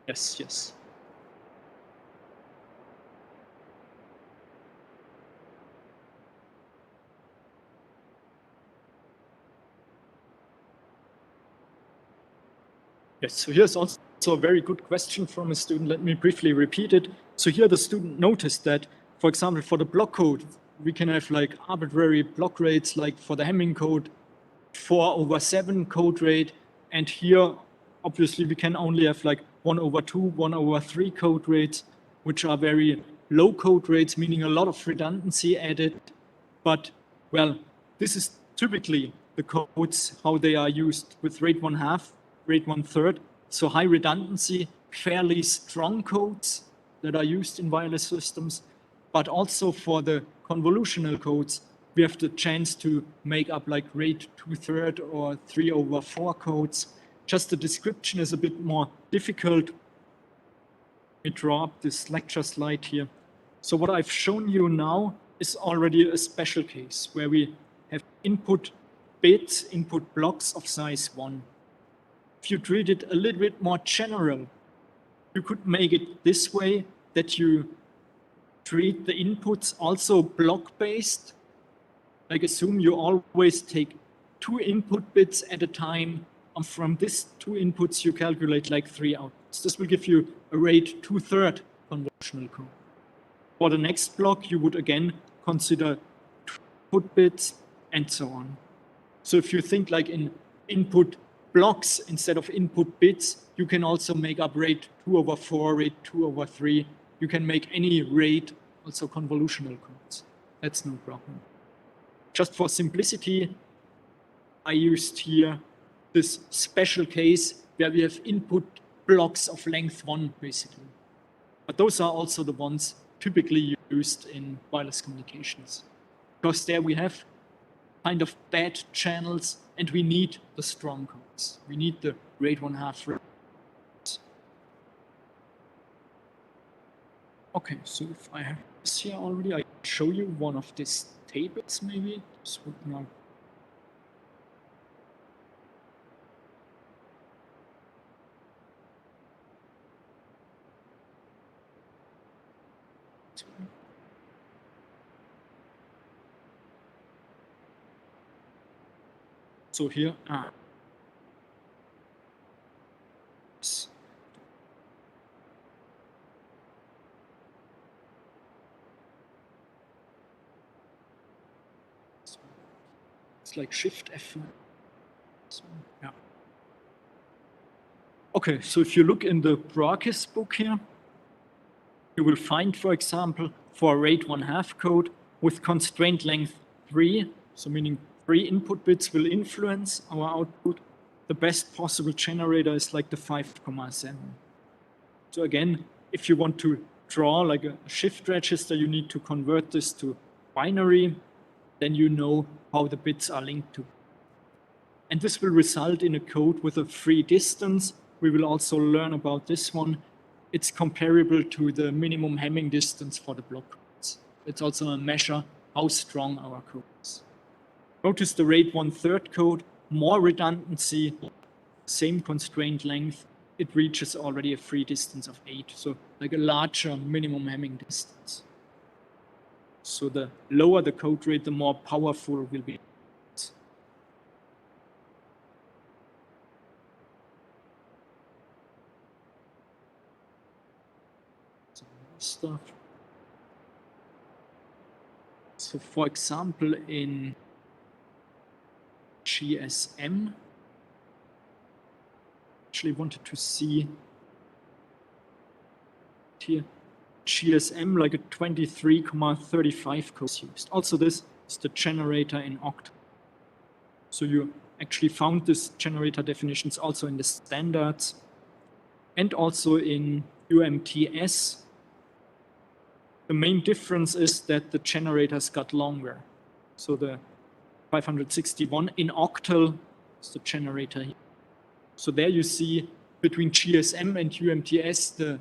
Yes, yes. Yes, so here's also a very good question from a student. Let me briefly repeat it. So here the student noticed that, for example, for the block code, we can have like arbitrary block rates, like for the Hamming code, 4/7 code rate. And here, obviously, we can only have like 1/2, 1/3 code rates, which are very low code rates, meaning a lot of redundancy added. But, well, this is typically the codes, how they are used with rate 1/2, rate 1/3. So high redundancy, fairly strong codes that are used in wireless systems. But also for the convolutional codes, we have the chance to make up like rate 2/3 or 3/4 codes. Just the description is a bit more difficult. Let me draw up this lecture slide here. So what I've shown you now is already a special case where we have input bits, input blocks of size 1. If you treat it a little bit more general, you could make it this way, that you treat the inputs also block-based. Like assume you always take 2 input bits at a time, and from these 2 inputs you calculate like 3 outputs. This will give you a rate 2/3 convolutional code. For the next block, you would again consider 2 input bits and so on. So if you think like in input blocks instead of input bits, you can also make up rate 2/4, rate 2/3. You can make any rate, also convolutional codes. That's no problem. Just for simplicity, I used here this special case where we have input blocks of length 1, basically. But those are also the ones typically used in wireless communications, because there we have kind of bad channels and we need the strong codes. We need the rate 1/2 rates. Okay, so if I have this here already, I show you one of these tables maybe. This would now so here, it's like Shift F9. So, yeah. Okay, so if you look in the Brockes book here, you will find, for example, for rate 1/2 code with constraint length 3, so meaning 3 input bits will influence our output. The best possible generator is like the 5,7. So again, if you want to draw like a shift register, you need to convert this to binary, then you know how the bits are linked to. And this will result in a code with a free distance. We will also learn about this one. It's comparable to the minimum Hamming distance for the block codes. It's also a measure how strong our code is. Notice the rate 1/3 code, more redundancy, same constraint length. It reaches already a free distance of 8, so like a larger minimum Hamming distance. So the lower the code rate, the more powerful will be. Stuff. So for example, in GSM, actually wanted to see here, GSM like a 23,35 code is used. Also this is the generator in Octal. So you actually found this generator definitions also in the standards and also in UMTS. The main difference is that the generators got longer. So the 561 in Octal is the generator here. So there you see between GSM and UMTS, the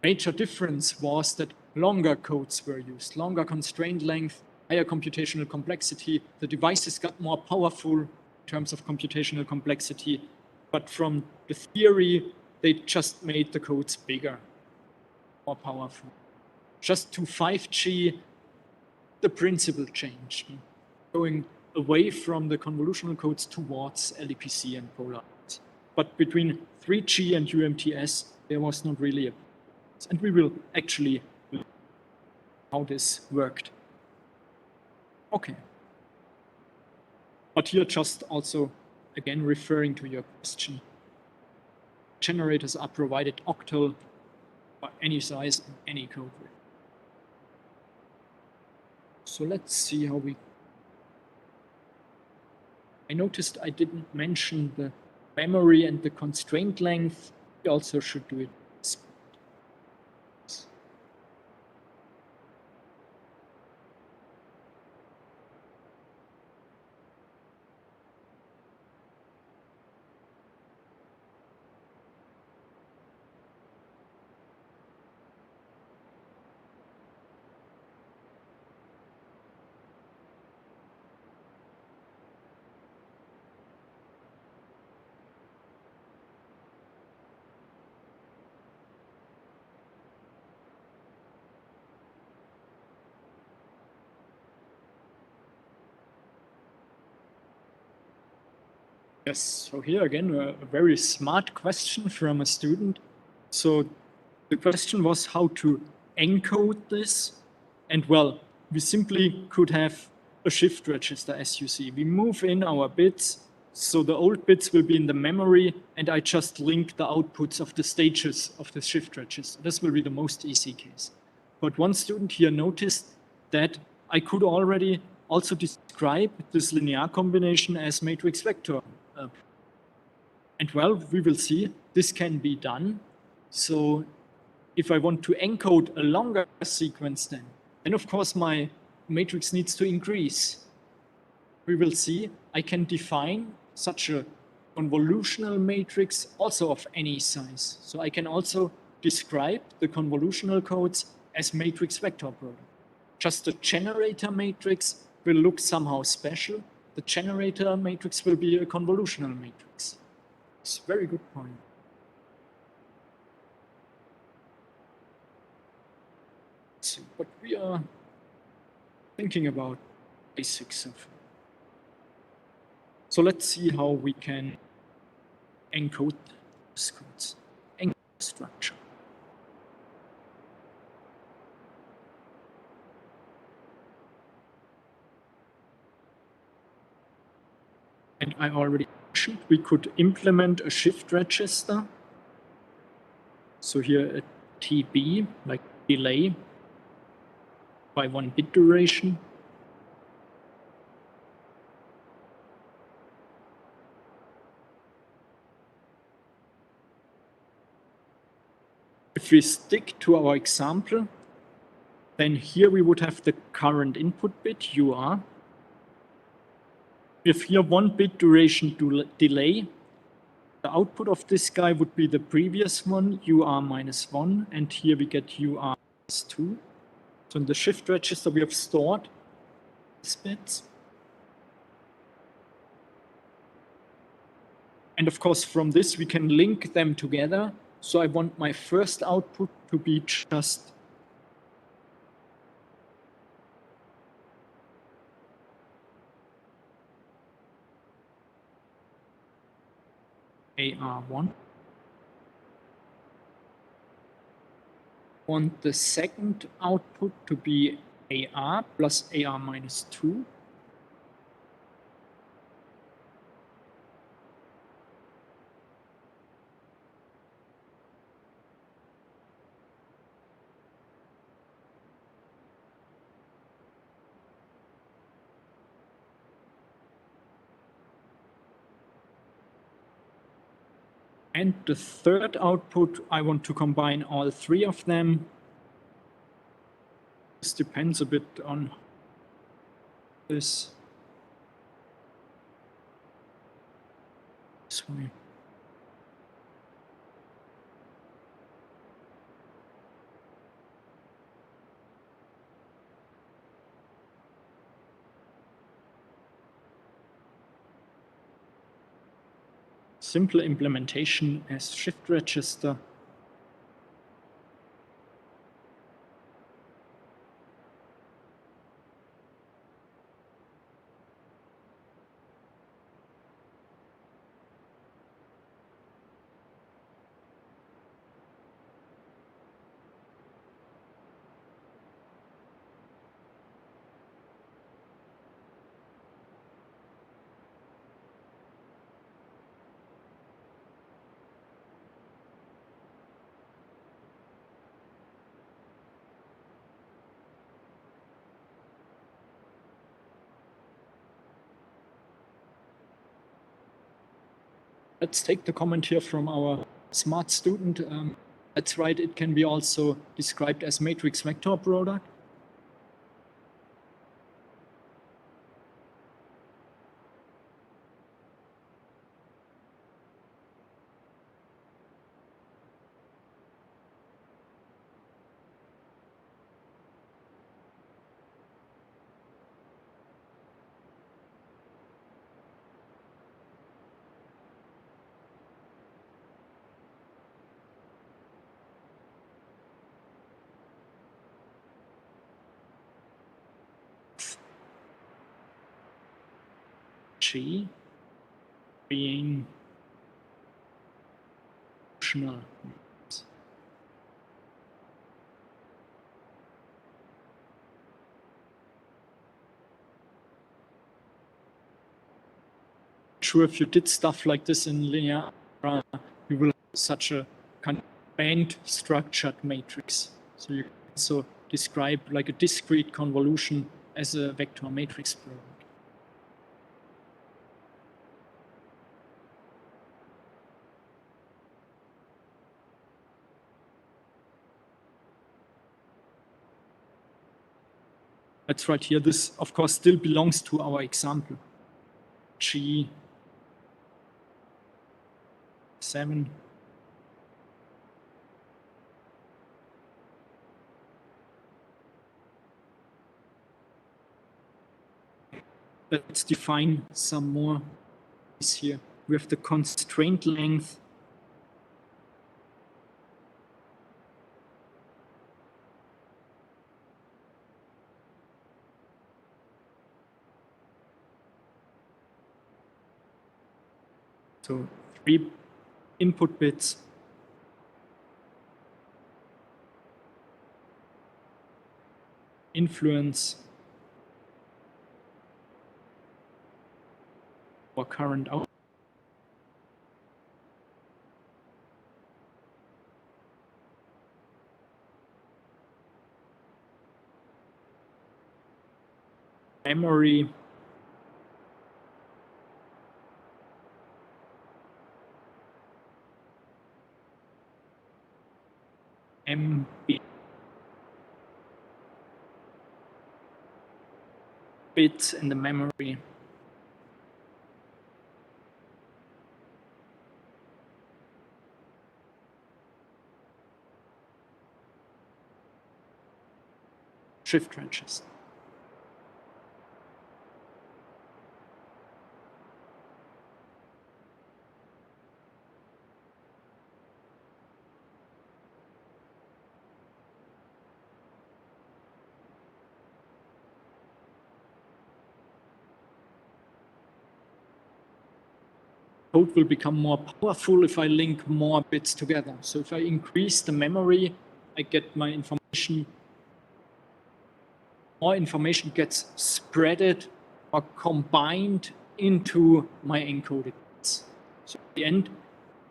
major difference was that longer codes were used, longer constraint length, higher computational complexity. The devices got more powerful in terms of computational complexity. But from the theory, they just made the codes bigger, more powerful. Just to 5G, the principle changed, going away from the convolutional codes towards LEPC and polar. But between 3G and UMTS, there was not really a, and we will actually look how this worked. Okay. But here just also, again, referring to your question, generators are provided octal by any size and any code. So let's see how we... I noticed I didn't mention the memory and the constraint length. We also should do it. Yes, so here again, a very smart question from a student. So the question was how to encode this. And well, we simply could have a shift register, as you see. We move in our bits, so the old bits will be in the memory, and I just link the outputs of the stages of the shift register. This will be the most easy case. But one student here noticed that I could already also describe this linear combination as matrix vector. And well, we will see this can be done. So if I want to encode a longer sequence then of course my matrix needs to increase. We will see I can define such a convolutional matrix also of any size. So I can also describe the convolutional codes as matrix vector product. Just the generator matrix will look somehow special. The generator matrix will be a convolutional matrix. It's a very good point. So, but we are thinking about basics of. So let's see how we can encode these codes, encode structure. And I already mentioned we could implement a shift register. So here a TB, like delay by 1 bit duration. If we stick to our example, then here we would have the current input bit, UR. With here 1 bit duration delay, the output of this guy would be the previous one, UR minus 1, and here we get UR minus 2. So in the shift register, we have stored these bits. And of course, from this, we can link them together. So I want my first output to be just AR1. Want the second output to be AR plus AR minus 2. And the third output, I want to combine all 3 of them. This depends a bit on this. This way. simple implementation as shift register. Let's take the comment here from our smart student. That's right, it can be also described as matrix vector product. G being functional. Sure, if you did stuff like this in linear algebra, you will have such a kind of band structured matrix. So you can also describe like a discrete convolution as a vector matrix product. That's right here. This, of course, still belongs to our example. G7. Let's define some more here. We have the constraint length. So 3 input bits. Influence or current out. Memory. MB. Bits in the memory. Shift register. Code will become more powerful if I link more bits together. So if I increase the memory, I get my information, more information gets spreaded or combined into my encoded bits. So at the end,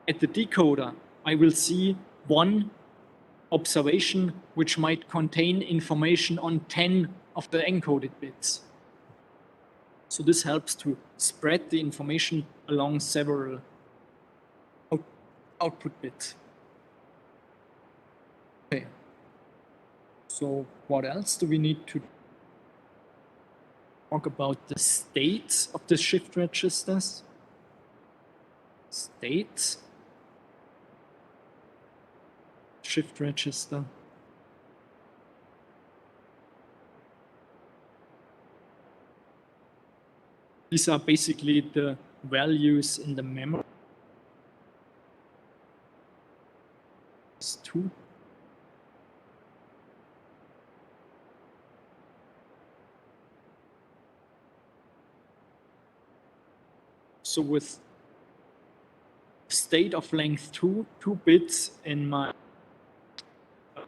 at the decoder, I will see one observation which might contain information on 10 of the encoded bits. So this helps to spread the information along several output bits. Okay. So what else do we need to talk about? The states of the shift registers. States. Shift register. These are basically the values in the memory. 2. So with state of length 2 bits in my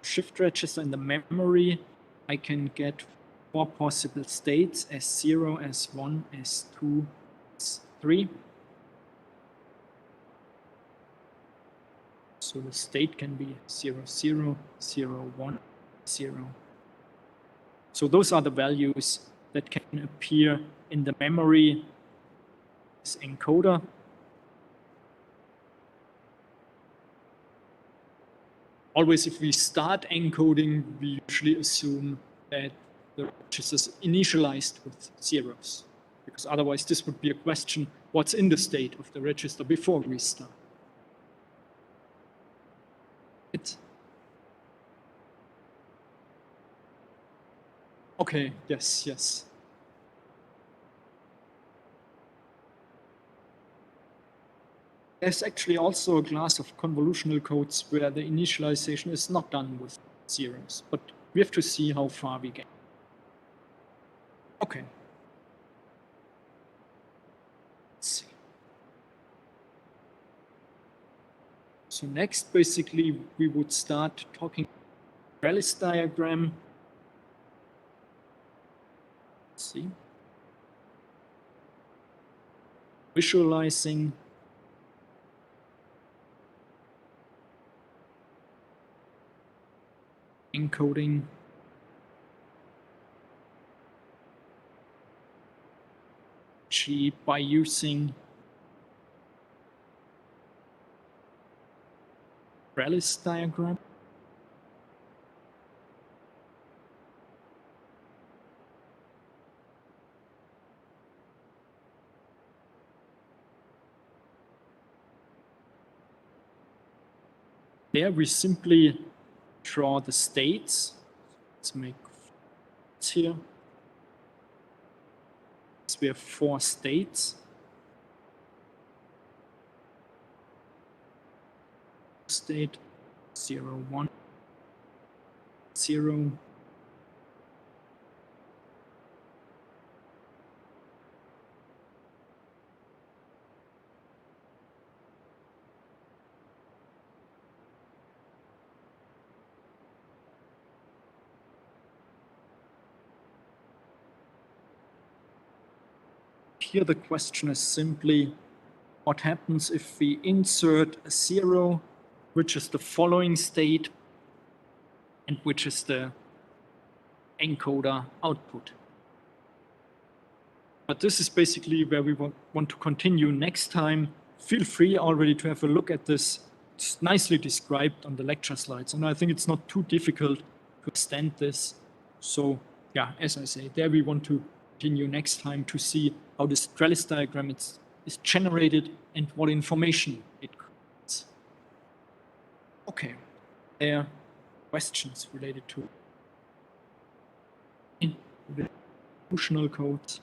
shift register in the memory, I can get 4 possible states: S0, S1, S2, S3. So the state can be 0, 0, 0, 1, 0. So those are the values that can appear in the memory as encoder. Always, if we start encoding, we usually assume that the register is initialized with zeros, because otherwise this would be a question: what's in the state of the register before we start? Okay, yes. There's actually also a class of convolutional codes where the initialization is not done with zeros, but we have to see how far we get. Okay. Let's see. So next, basically, we would start talking trellis diagram. Let's see. Visualizing. Encoding. By using trellis diagram. There we simply draw the states. Let's make it here. So we have 4 states. State 0, 1, 0. Here the question is simply, what happens if we insert a 0, which is the following state, and which is the encoder output? But this is basically where we want to continue next time. Feel free already to have a look at this. It's nicely described on the lecture slides, and I think it's not too difficult to extend this. So yeah, as I say, there we want to continue next time to see how this trellis diagram is generated and what information it creates. Okay, there are questions related to convolutional codes.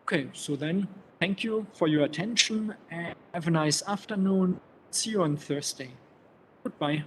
Okay, so then thank you for your attention and have a nice afternoon. See you on Thursday. Goodbye.